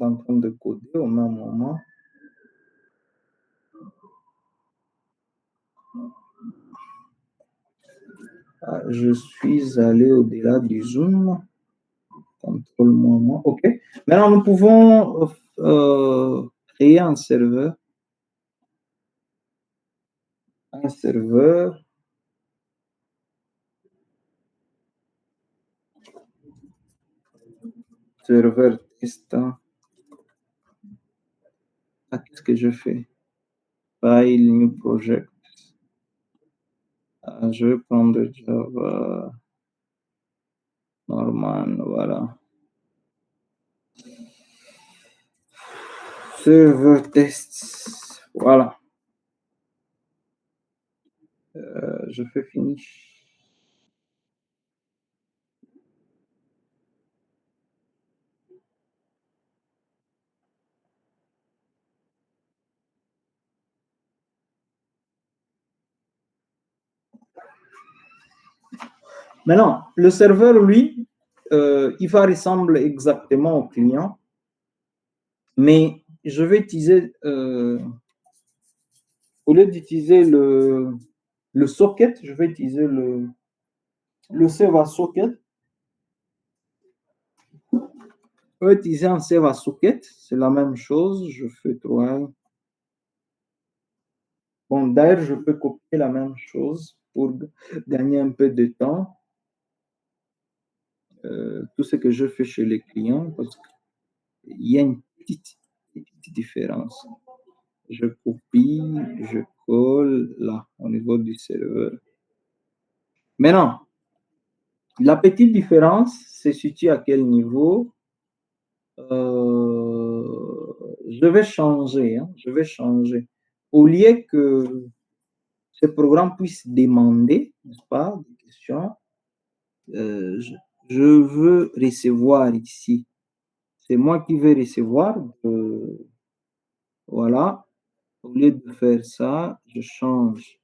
en train de coder au même moment. Ah, je suis allé au-delà du zoom. Contrôle-moi. OK. Maintenant, nous pouvons créer un serveur. Un serveur. Serveur test. Ah, qu'est-ce que je fais? File, new project. Ah, je vais prendre Java. Normal, voilà. Serveur test. Voilà. Je fais finish. Maintenant, le serveur, lui, il va ressembler exactement au client, mais je vais utiliser, au lieu d'utiliser le socket, je vais utiliser le server socket. Je vais utiliser un server socket, c'est la même chose, je fais 3. Bon, d'ailleurs, je peux copier la même chose pour gagner un peu de temps. Tout ce que je fais chez les clients, parce qu'il y a une petite différence. Je copie, je colle là, au niveau du serveur. Maintenant, la petite différence se situe à quel niveau? Je vais changer, hein, je vais changer. Au lieu que ce programme puisse demander, n'est-ce pas, des questions, je veux recevoir ici. C'est moi qui vais recevoir. Voilà. Au lieu de faire ça, je change.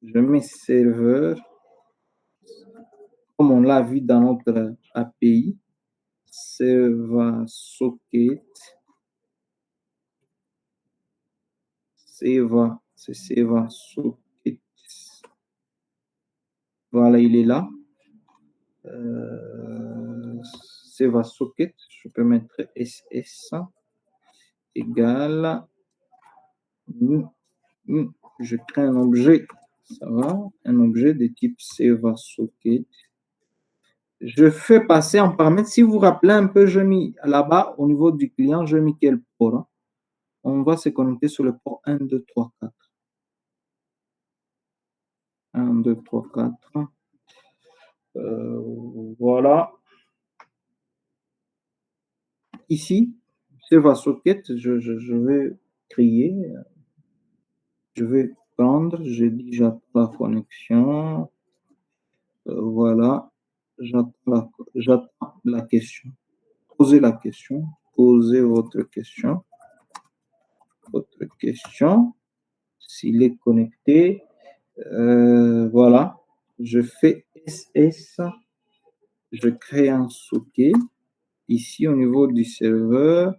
Je mets serveur, comme on l'a vu dans notre API, server socket, c'est server socket. Voilà, il est là. Server socket, je peux mettre SS égale. Je crée un objet, ça va, un objet de type server socket. Je fais passer en paramètre. Si vous vous rappelez un peu, j'ai mis là-bas, au niveau du client, j'ai mis quel port, hein? On va se connecter sur le port 1, 2, 3, 4. 1, 2, 3, 4. Voilà. Ici, server socket, je vais créer. Je vais prendre, j'ai dit j'attends la connexion. Voilà. J'attends la question. Posez la question. Posez votre question. Votre question. S'il est connecté. Voilà. Je fais SS. Je crée un socket. Ici, au niveau du serveur,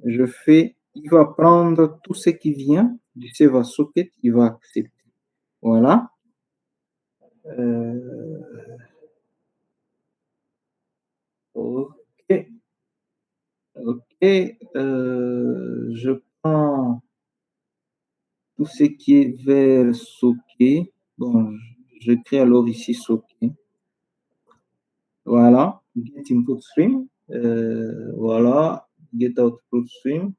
je fais, il va prendre tout ce qui vient du server socket, il va accepter. Voilà. OK. OK. Je prends tout ce qui est vers socket. Bon, je crée alors ici socket. Voilà. Get input stream. Voilà. Get output stream.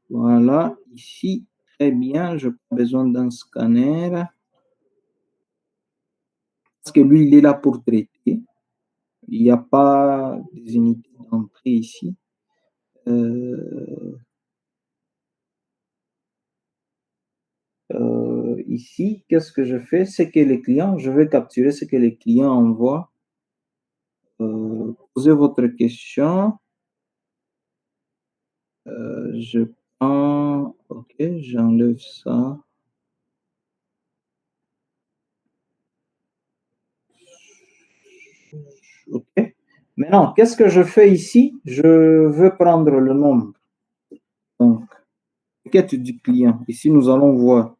Voilà. Ici, très bien. Je n'ai pas besoin d'un scanner. Parce que lui, il est là pour traiter. Il n'y a pas des unités d'entrée ici. Ici, qu'est-ce que je fais? C'est que les clients, je vais capturer ce que les clients envoient. Posez votre question. Je prends, ok, j'enlève ça. Ok. Maintenant, qu'est-ce que je fais ici? Je veux prendre le nombre. Donc, requête du client. Ici, nous allons voir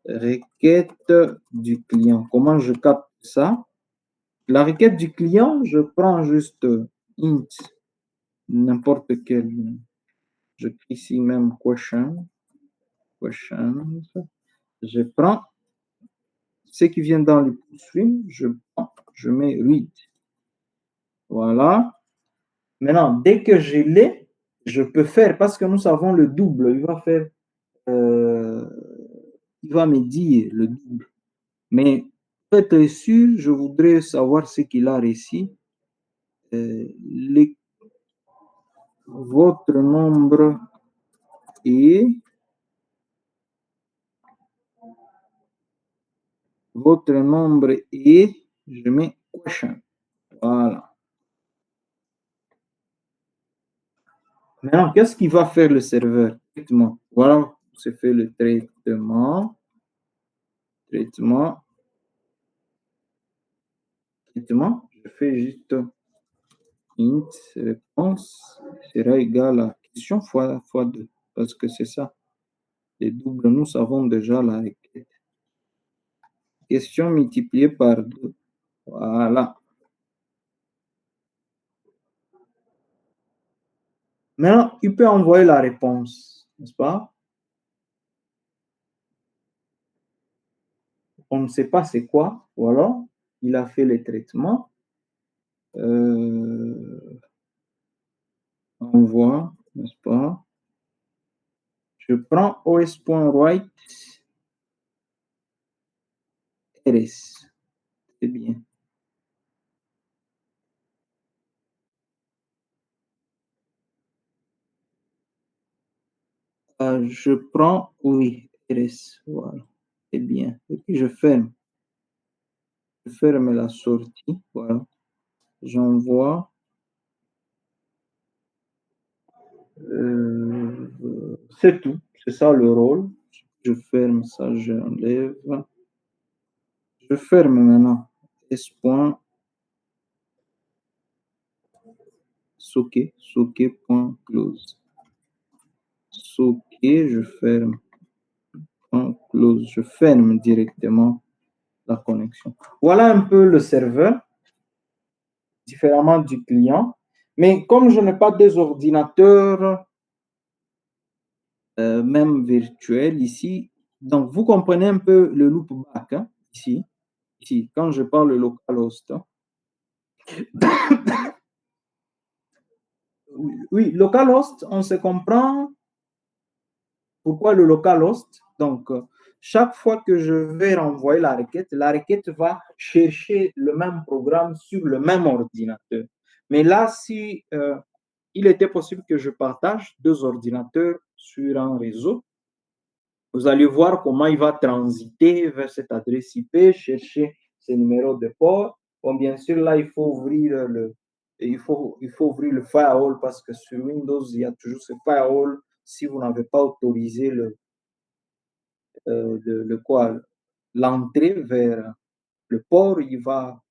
requête du client. Comment je capte ça? La requête du client, je prends juste int, n'importe quel. Je crée ici même question. Je prends ce qui vient dans le stream, je mets read. Voilà. Maintenant, dès que je l'ai, je peux faire, parce que nous avons le double, il va faire, il va me dire le double. Mais pour être sûr, je voudrais savoir ce qu'il a réussi. Votre nombre est je mets question. Voilà. Maintenant, qu'est-ce qu'il va faire le serveur? Traitement. Voilà, c'est fait le traitement. Traitement. Je fais juste int réponse sera égal à question fois 2, parce que c'est ça. Les doubles, nous savons déjà la requête. Question multipliée par 2. Voilà. Maintenant, il peut envoyer la réponse, n'est-ce pas? On ne sait pas c'est quoi. Voilà. Il a fait les traitements. Envoie, n'est-ce pas? Je prends os.write rs. C'est bien. Je prends, oui, rs. Voilà. C'est bien. Et puis je ferme. Je ferme la sortie. Voilà. J'envoie. C'est tout. C'est ça le rôle. Je ferme ça, j'enlève. Je ferme maintenant. socket.close. Socket, je ferme. Close. Je ferme directement la connexion. Voilà un peu le serveur, différemment du client. Mais comme je n'ai pas des ordinateurs même virtuels ici, donc vous comprenez un peu le loopback hein, ici. Ici, quand je parle localhost. Oui, localhost, on se comprend pourquoi le localhost. Donc, chaque fois que je vais renvoyer la requête va chercher le même programme sur le même ordinateur. Mais là, si il était possible que je partage 2 ordinateurs sur un réseau, vous allez voir comment il va transiter vers cette adresse IP, chercher ces numéros de port. Bon, bien sûr, là, il faut ouvrir le firewall parce que sur Windows, il y a toujours ce firewall. Si vous n'avez pas autorisé l'entrée vers le port, il va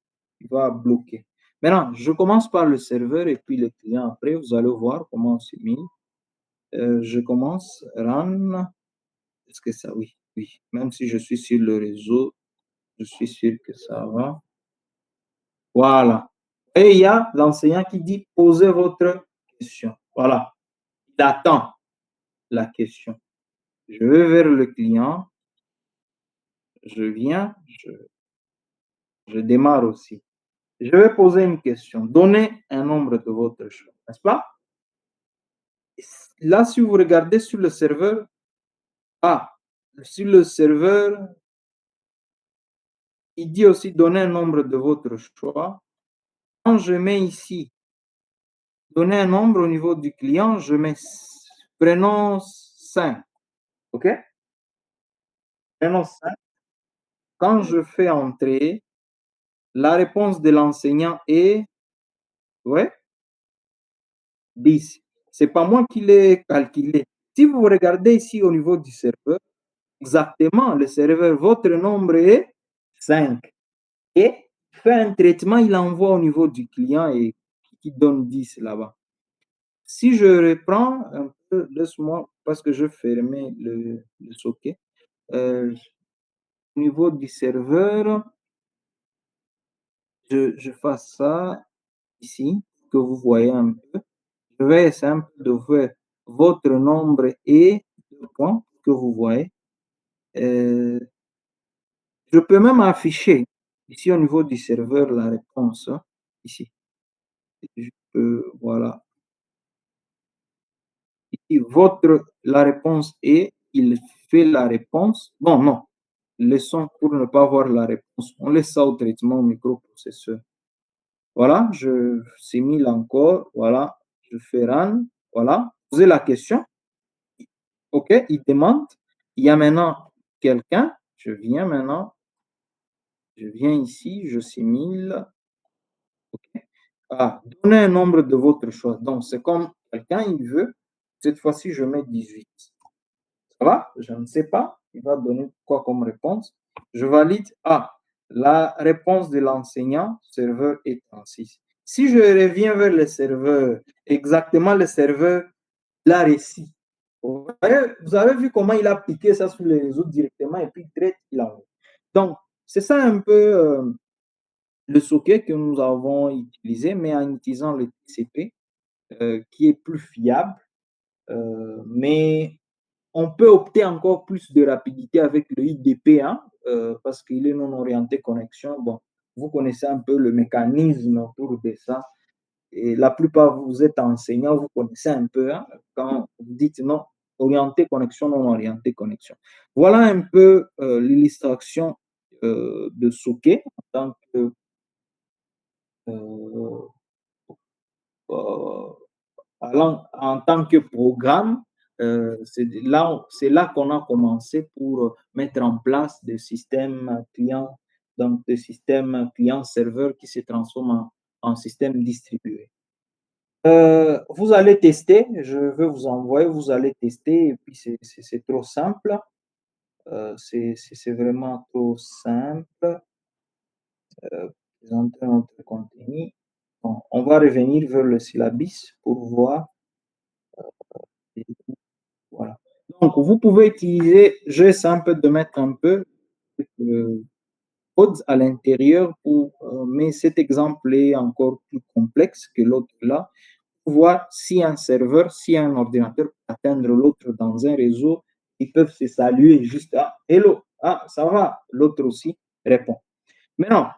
bloquer. Maintenant, je commence par le serveur et puis le client après. Vous allez voir comment c'est mis. Je commence run. Est-ce que ça, oui, oui. Même si je suis sur le réseau, je suis sûr que ça va. Voilà. Et il y a l'enseignant qui dit posez votre question. Voilà. Il attend la question. Je vais vers le client. Je viens, je démarre aussi. Je vais poser une question. Donnez un nombre de votre choix, n'est-ce pas? Là, si vous regardez sur le serveur, sur le serveur, il dit aussi donner un nombre de votre choix. Quand je mets ici donner un nombre au niveau du client, je mets prénom 5. OK? Prénom 5. Quand je fais entrer, la réponse de l'enseignant est, ouais, 10. C'est pas moi qui l'ai calculé. Si vous regardez ici au niveau du serveur, exactement, le serveur, votre nombre est 5. Et fait un traitement, il envoie au niveau du client et qui donne 10 là-bas. Si je reprends un peu, laisse-moi, parce que je fermais le socket. Au niveau du serveur, je fasse ça ici, que vous voyez un peu. Je vais essayer un peu de voir votre nombre et le point que vous voyez. Je peux même afficher ici au niveau du serveur la réponse, hein, ici. Je peux, voilà. Ici, la réponse est, il fait la réponse. Bon, non. Laissons pour ne pas voir la réponse. On laisse ça au traitement au microprocesseur. Voilà, je simule encore. Voilà, je fais run. Voilà, posez la question. OK, il demande. Il y a maintenant quelqu'un. Je viens maintenant. Je viens ici, je simule. OK. Ah, donnez un nombre de votre choix. Donc, c'est comme quelqu'un, il veut. Cette fois-ci, je mets 18. Ça va? Je ne sais pas. Il va donner quoi comme réponse? Je valide. Ah, la réponse de l'enseignant, serveur est 36. Si je reviens vers le serveur, exactement le serveur l'a réussi. Vous avez vu comment il a piqué ça sur les réseaux directement et puis il traite, il envoie. Donc, c'est ça un peu le socket que nous avons utilisé, mais en utilisant le TCP, qui est plus fiable, mais on peut opter encore plus de rapidité avec le IDP, hein, parce qu'il est non orienté connexion. Bon, vous connaissez un peu le mécanisme autour de ça. Et la plupart, vous êtes enseignants, vous connaissez un peu, hein, quand vous dites non, orienté connexion, non orienté connexion. Voilà un peu l'illustration de socket en tant que euh, en tant que programme. C'est là qu'on a commencé pour mettre en place des systèmes clients, donc des systèmes client-serveur qui se transforment en système distribué. Vous allez tester, je vais vous envoyer, vous allez tester, et puis c'est trop simple. C'est vraiment trop simple. Présenter notre contenu. Bon, on va revenir vers le syllabus pour voir. Voilà. Donc, vous pouvez utiliser, j'essaie un peu de mettre un peu de code à l'intérieur, mais cet exemple est encore plus complexe que l'autre là, pour voir si un serveur, si un ordinateur peut atteindre l'autre dans un réseau, ils peuvent se saluer juste, ah, hello, ah, ça va, l'autre aussi répond. Maintenant,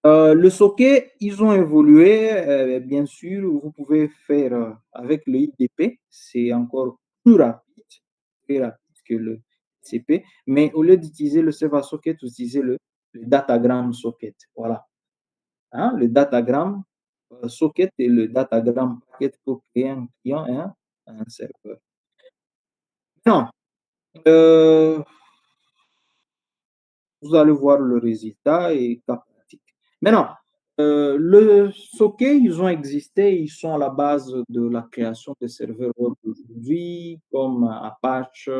le socket, ils ont évolué, bien sûr, vous pouvez faire avec le IDP, c'est encore plus rapide que le TCP, mais au lieu d'utiliser le server socket, vous utilisez le datagram socket. Voilà. Hein, le datagram socket et le datagram packet pour créer un client et un serveur. Non, vous allez voir le résultat et cas pratique. Maintenant, le socket, ils ont existé, ils sont à la base de la création des serveurs web aujourd'hui, comme Apache,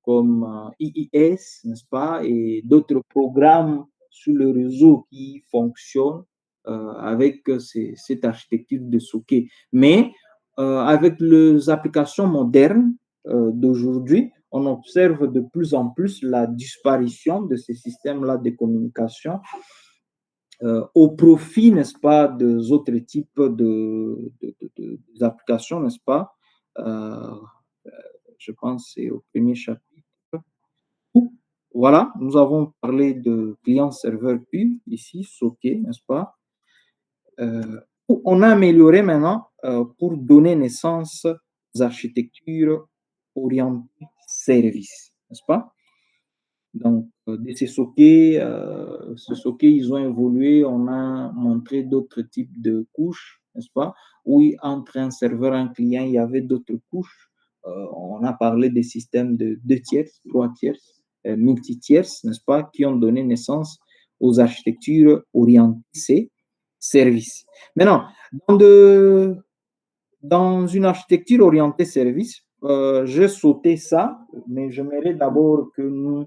comme IIS, n'est-ce pas, et d'autres programmes sur le réseau qui fonctionnent avec cette architecture de socket. Mais avec les applications modernes d'aujourd'hui, on observe de plus en plus la disparition de ces systèmes-là de communication au profit, n'est-ce pas, des autres types d'applications, n'est-ce pas? Euh, je pense que c'est au premier chapitre. Voilà, nous avons parlé de client-serveur pur, ici, socket, n'est-ce pas? On a amélioré maintenant pour donner naissance aux architectures orientées services, n'est-ce pas? Donc, de ces sockets, ils ont évolué, on a montré d'autres types de couches, n'est-ce pas? Où entre un serveur et un client, il y avait d'autres couches. On a parlé des systèmes de 2 tiers, 3 tiers, multi-tiers, n'est-ce pas? Qui ont donné naissance aux architectures orientées services. Maintenant, dans une architecture orientée service, j'ai sauté ça, mais j'aimerais d'abord que nous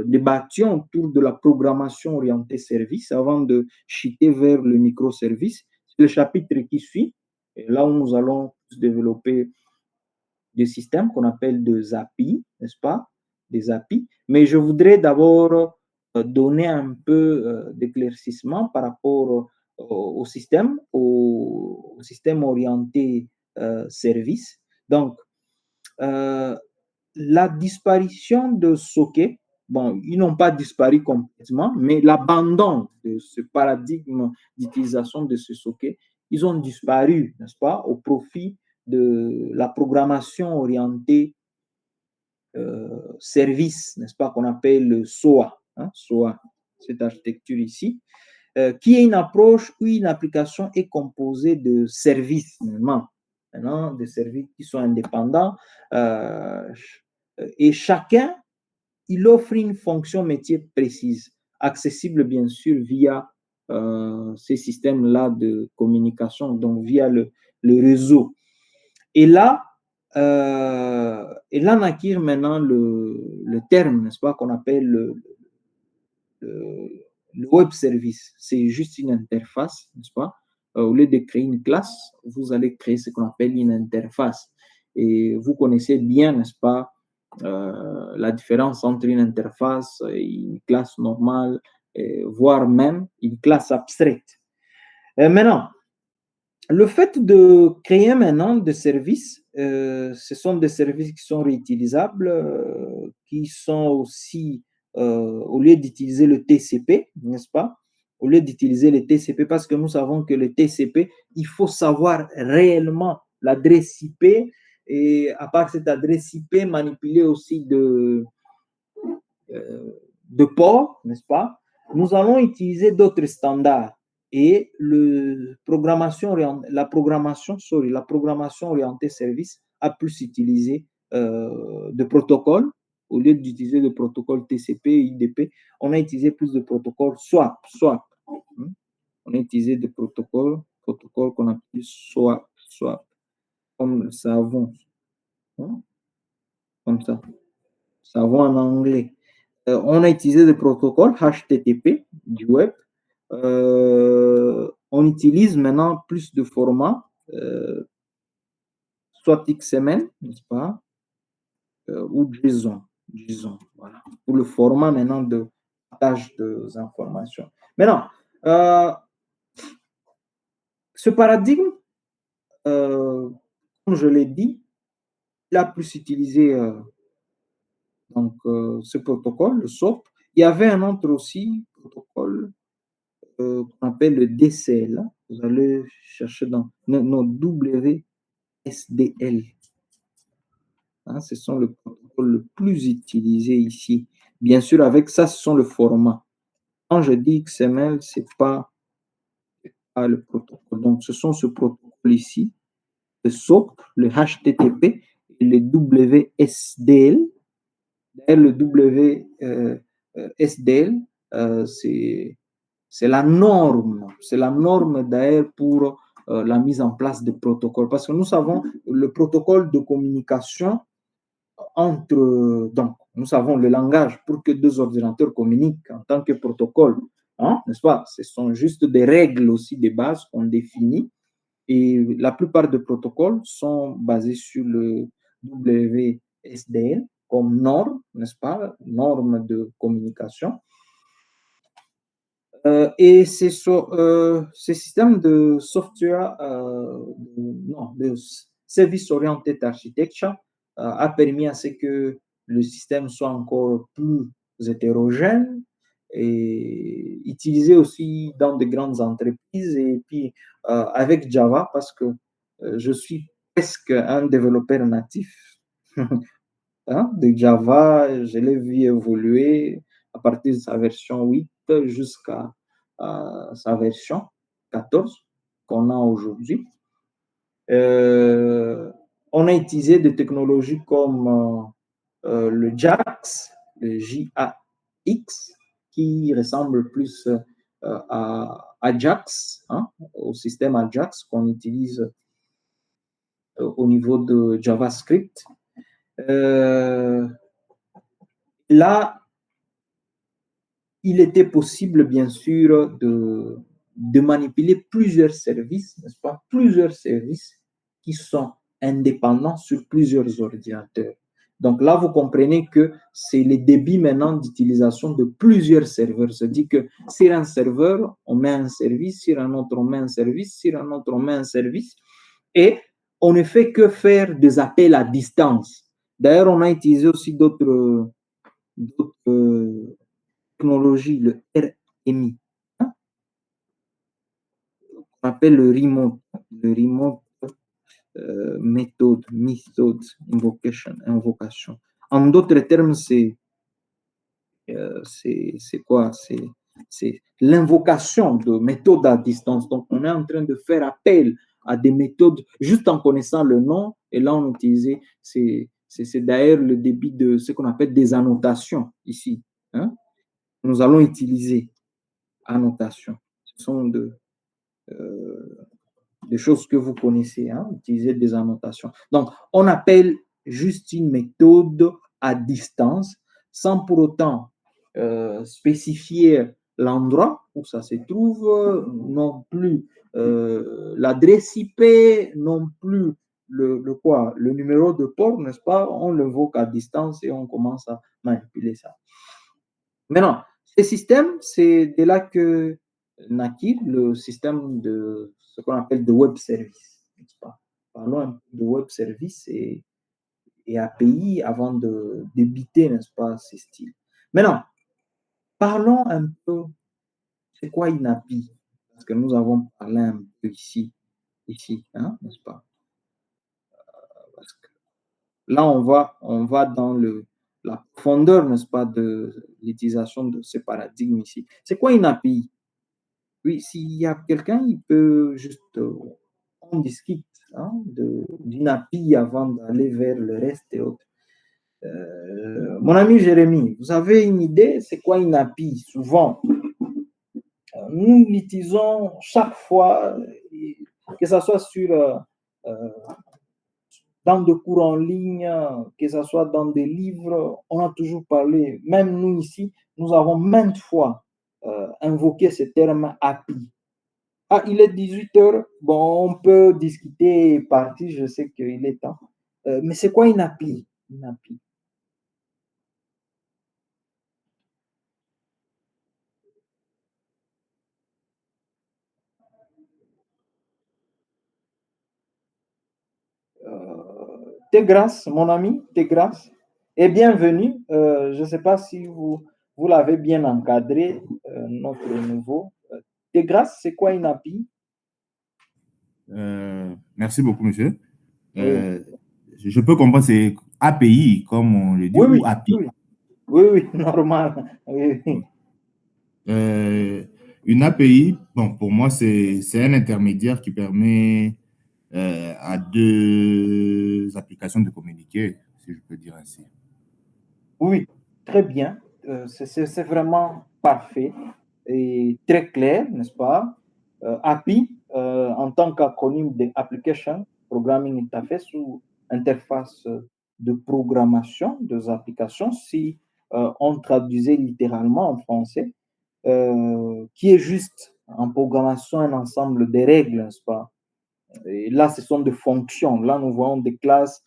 débattions autour de la programmation orientée service avant de chuter vers le microservice. C'est le chapitre qui suit, et là où nous allons développer des systèmes qu'on appelle des API, n'est-ce pas? Des API. Mais je voudrais d'abord donner un peu d'éclaircissement par rapport au système, au système orienté service. Donc, la disparition de sockets, bon, ils n'ont pas disparu complètement, mais l'abandon de ce paradigme d'utilisation de ce socket, ils ont disparu, n'est-ce pas, au profit de la programmation orientée service, n'est-ce pas, qu'on appelle le SOA, hein, SOA, cette architecture ici, qui est une approche où une application est composée de services, maintenant des services qui sont indépendants, et chacun, il offre une fonction métier précise, accessible bien sûr via ces systèmes-là de communication, donc via le réseau. Et là naquit maintenant le terme, n'est-ce pas, qu'on appelle le web service. C'est juste une interface, n'est-ce pas? Au lieu de créer une classe, vous allez créer ce qu'on appelle une interface. Et vous connaissez bien, n'est-ce pas, la différence entre une interface et une classe normale, voire même une classe abstraite. Maintenant, le fait de créer maintenant des services, ce sont des services qui sont réutilisables, qui sont aussi, au lieu d'utiliser le TCP, n'est-ce pas? Au lieu d'utiliser le TCP, parce que nous savons que le TCP, il faut savoir réellement l'adresse IP et à part cette adresse IP, manipuler aussi de ports, n'est-ce pas? Nous allons utiliser d'autres standards. Et la programmation orientée service a plus utilisé de protocoles. Au lieu d'utiliser le protocole TCP et UDP, on a utilisé plus de protocoles SWAP. On a utilisé des protocoles qu'on appelle SWAP, comme le savon, comme ça, savon en anglais. On a utilisé des protocoles HTTP du web. On utilise maintenant plus de formats, soit XML, n'est-ce pas, ou JSON, voilà, pour le format maintenant de partage des informations. Maintenant, ce paradigme, comme je l'ai dit, il a plus utilisé donc, ce protocole, le SOAP. Il y avait un autre aussi protocole qu'on appelle le DCL. Vous allez chercher dans nos WSDL. Hein, ce sont le protocole le plus utilisé ici. Bien sûr, avec ça, ce sont le format. Quand je dis XML, ce n'est pas le protocole. Donc, ce sont ce protocole ici, le SOAP, le HTTP et le WSDL. D'ailleurs, le WSDL, c'est la norme. C'est la norme d'ailleurs pour la mise en place des protocoles. Parce que nous savons le protocole de communication entre. Donc, nous savons le langage pour que deux ordinateurs communiquent en tant que protocole. Hein, n'est-ce pas? Ce sont juste des règles aussi de base qu'on définit. Et la plupart des protocoles sont basés sur le WSDL comme norme, n'est-ce pas? Norme de communication. Et ces systèmes de software, de service oriented architecture a permis à ce que le système soit encore plus hétérogène et utilisé aussi dans de grandes entreprises et puis avec Java parce que je suis presque un développeur natif hein, de Java, je l'ai vu évoluer à partir de sa version 8 jusqu'à sa version 14. qu'on a aujourd'hui. On a utilisé des technologies comme le JAX, le JAX, qui ressemble plus à Ajax, hein, au système Ajax qu'on utilise au niveau de JavaScript. Là, il était possible, bien sûr, de manipuler plusieurs services, n'est-ce pas? Plusieurs services qui sont indépendants sur plusieurs ordinateurs. Donc là, vous comprenez que c'est le débit maintenant d'utilisation de plusieurs serveurs. C'est-à-dire que sur un serveur, on met un service, sur un autre, on met un service, sur un autre, on met un service. Et on ne fait que faire des appels à distance. D'ailleurs, on a utilisé aussi d'autres technologies, le RMI, hein, on appelle le remote method invocation. En d'autres termes, c'est quoi? C'est l'invocation de méthodes à distance. Donc, on est en train de faire appel à des méthodes juste en connaissant le nom. Et là, on utilisait, c'est d'ailleurs le débit de ce qu'on appelle des annotations ici. Hein? Nous allons utiliser annotations. Ce sont des choses que vous connaissez, hein, utiliser des annotations. Donc, on appelle juste une méthode à distance sans pour autant spécifier l'endroit où ça se trouve, non plus l'adresse IP, non plus le numéro de port, n'est-ce pas? On l'invoque à distance et on commence à manipuler ça. Maintenant, ces systèmes, c'est de là que naquit le système de ce qu'on appelle de web service. Parlons un peu de web service et API avant de débiter, n'est-ce pas, ces styles. Maintenant, parlons un peu, c'est quoi une API? Parce que nous avons parlé un peu ici, hein, n'est-ce pas? Parce que là, on va dans la profondeur, n'est-ce pas, de l'utilisation de ce paradigme ici. C'est quoi une API? Oui, s'il y a quelqu'un, il peut juste, on discute hein, d'une API avant d'aller vers le reste et autres. Mon ami Jérémy, vous avez une idée, c'est quoi une API? Souvent, nous l'utilisons chaque fois, que ce soit dans des cours en ligne, que ce soit dans des livres, on a toujours parlé, même nous ici, nous avons maintes fois invoqué ce terme API. Ah, il est 18 heures. Bon, on peut discuter et partir. Je sais qu'il est temps. Mais c'est quoi une API? Une API. Tegras, mon ami, Tegras, et bienvenue. Je ne sais pas si vous l'avez bien encadré, notre nouveau. Tegras, c'est quoi une API? Merci beaucoup, monsieur. Je peux comprendre, c'est API, comme on le dit, oui, ou API. Oui, normal. Oui. Une API, bon, pour moi, c'est un intermédiaire qui permet à deux applications de communiquer, si je peux dire ainsi. Oui, très bien. C'est vraiment parfait et très clair, n'est-ce pas? API, en tant qu'acronyme de Application Programming Interface ou interface de programmation des applications, si on traduisait littéralement en français, qui est juste en programmation un ensemble de règles, n'est-ce pas? Et là, ce sont des fonctions. Là, nous voyons des classes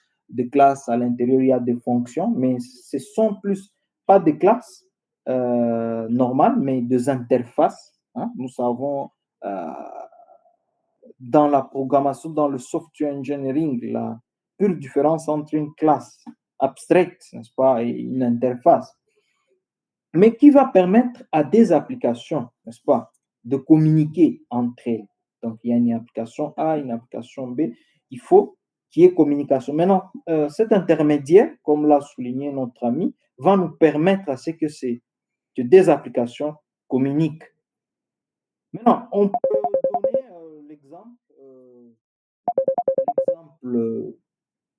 à l'intérieur, il y a des fonctions, mais ce sont plus pas des classes normales, mais des interfaces. Hein. Nous savons dans la programmation, dans le software engineering, la pure différence entre une classe abstraite, n'est-ce pas, et une interface, mais qui va permettre à des applications, n'est-ce pas, de communiquer entre elles. Donc, il y a une application A, une application B, il faut qu'il y ait communication. Maintenant, cet intermédiaire, comme l'a souligné notre ami, va nous permettre à ce que des applications communiquent. Maintenant, on peut donner l'exemple l'exemple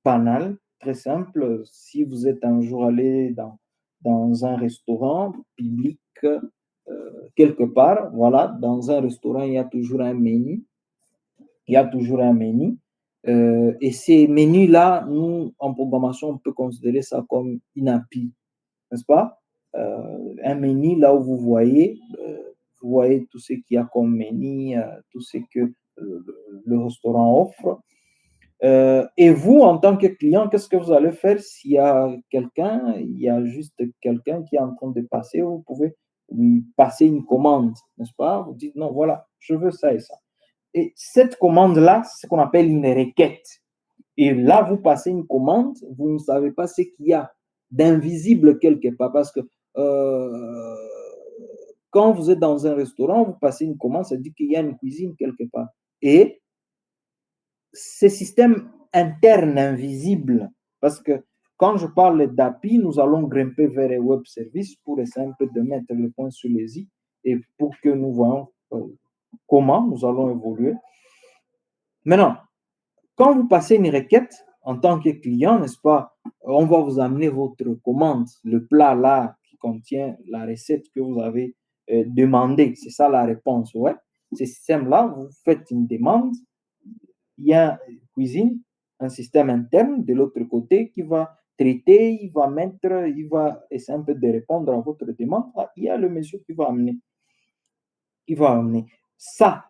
banal, très simple, si vous êtes un jour allé dans un restaurant public, quelque part, voilà, dans un restaurant, il y a toujours un menu. Il y a toujours un menu. Et ces menus-là, nous, en programmation, on peut considérer ça comme une API, n'est-ce pas? Un menu, là où vous voyez tout ce qu'il y a comme menu, tout ce que le restaurant offre. Et vous, en tant que client, qu'est-ce que vous allez faire s'il y a quelqu'un, il y a juste quelqu'un qui est en train de passer, vous pouvez lui passer une commande, n'est-ce pas? Vous dites, non, voilà, je veux ça et ça. Et cette commande-là, c'est ce qu'on appelle une requête. Et là, vous passez une commande, vous ne savez pas ce qu'il y a d'invisible quelque part, parce que quand vous êtes dans un restaurant, vous passez une commande, ça dit qu'il y a une cuisine quelque part. Et ces systèmes internes invisibles, parce que quand je parle d'API, nous allons grimper vers un web service pour être simple de mettre le point sur les i et pour que nous voyons comment nous allons évoluer. Maintenant, quand vous passez une requête en tant que client, n'est-ce pas, on va vous amener votre commande, le plat là qui contient la recette que vous avez demandé. C'est ça la réponse, ouais. Ce système-là, vous faites une demande, il y a une cuisine, un système interne de l'autre côté qui va traiter, il va essayer un peu de répondre à votre demande. Il y a le monsieur qui va amener. Ça.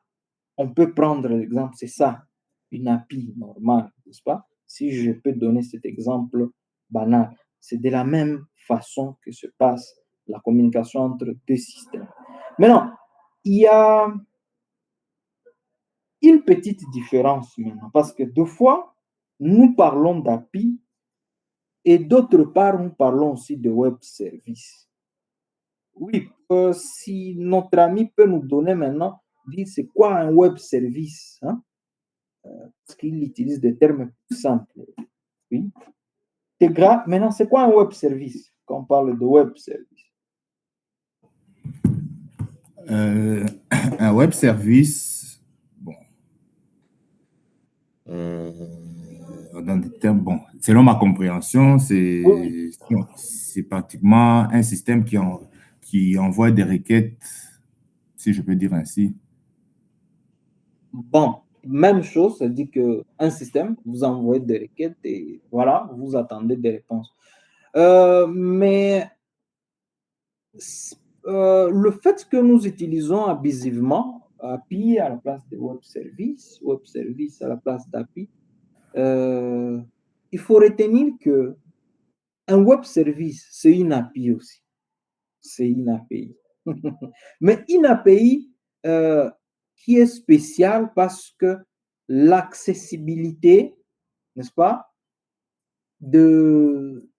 On peut prendre l'exemple, c'est ça, une API normale, n'est-ce pas? Si je peux donner cet exemple banal, c'est de la même façon que se passe la communication entre deux systèmes. Maintenant, il y a une petite différence maintenant, parce que deux fois, nous parlons d'API et d'autre part, nous parlons aussi de web service. Oui, si notre ami peut nous donner maintenant, dire c'est quoi un web service, hein? Parce qu'il utilise des termes plus simples. Oui. Maintenant, c'est quoi un web service quand on parle de web service? Un web service, bon, dans des termes, bon, selon ma compréhension, c'est pratiquement un système qui envoie des requêtes, si je peux dire ainsi. Bon, même chose, ça dit qu'un système, vous envoyez des requêtes et voilà, vous attendez des réponses. Mais le fait que nous utilisons abusivement API à la place de web service à la place d'API, il faut retenir que un web service, c'est une API aussi. C'est une API. Mais une API qui est spéciale parce que l'accessibilité, n'est-ce pas, de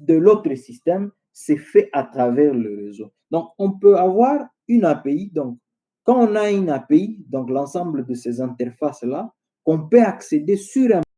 l'autre système, c'est fait à travers le réseau. Donc, on peut avoir une API. Donc, quand on a une API, donc l'ensemble de ces interfaces-là, on peut accéder sur un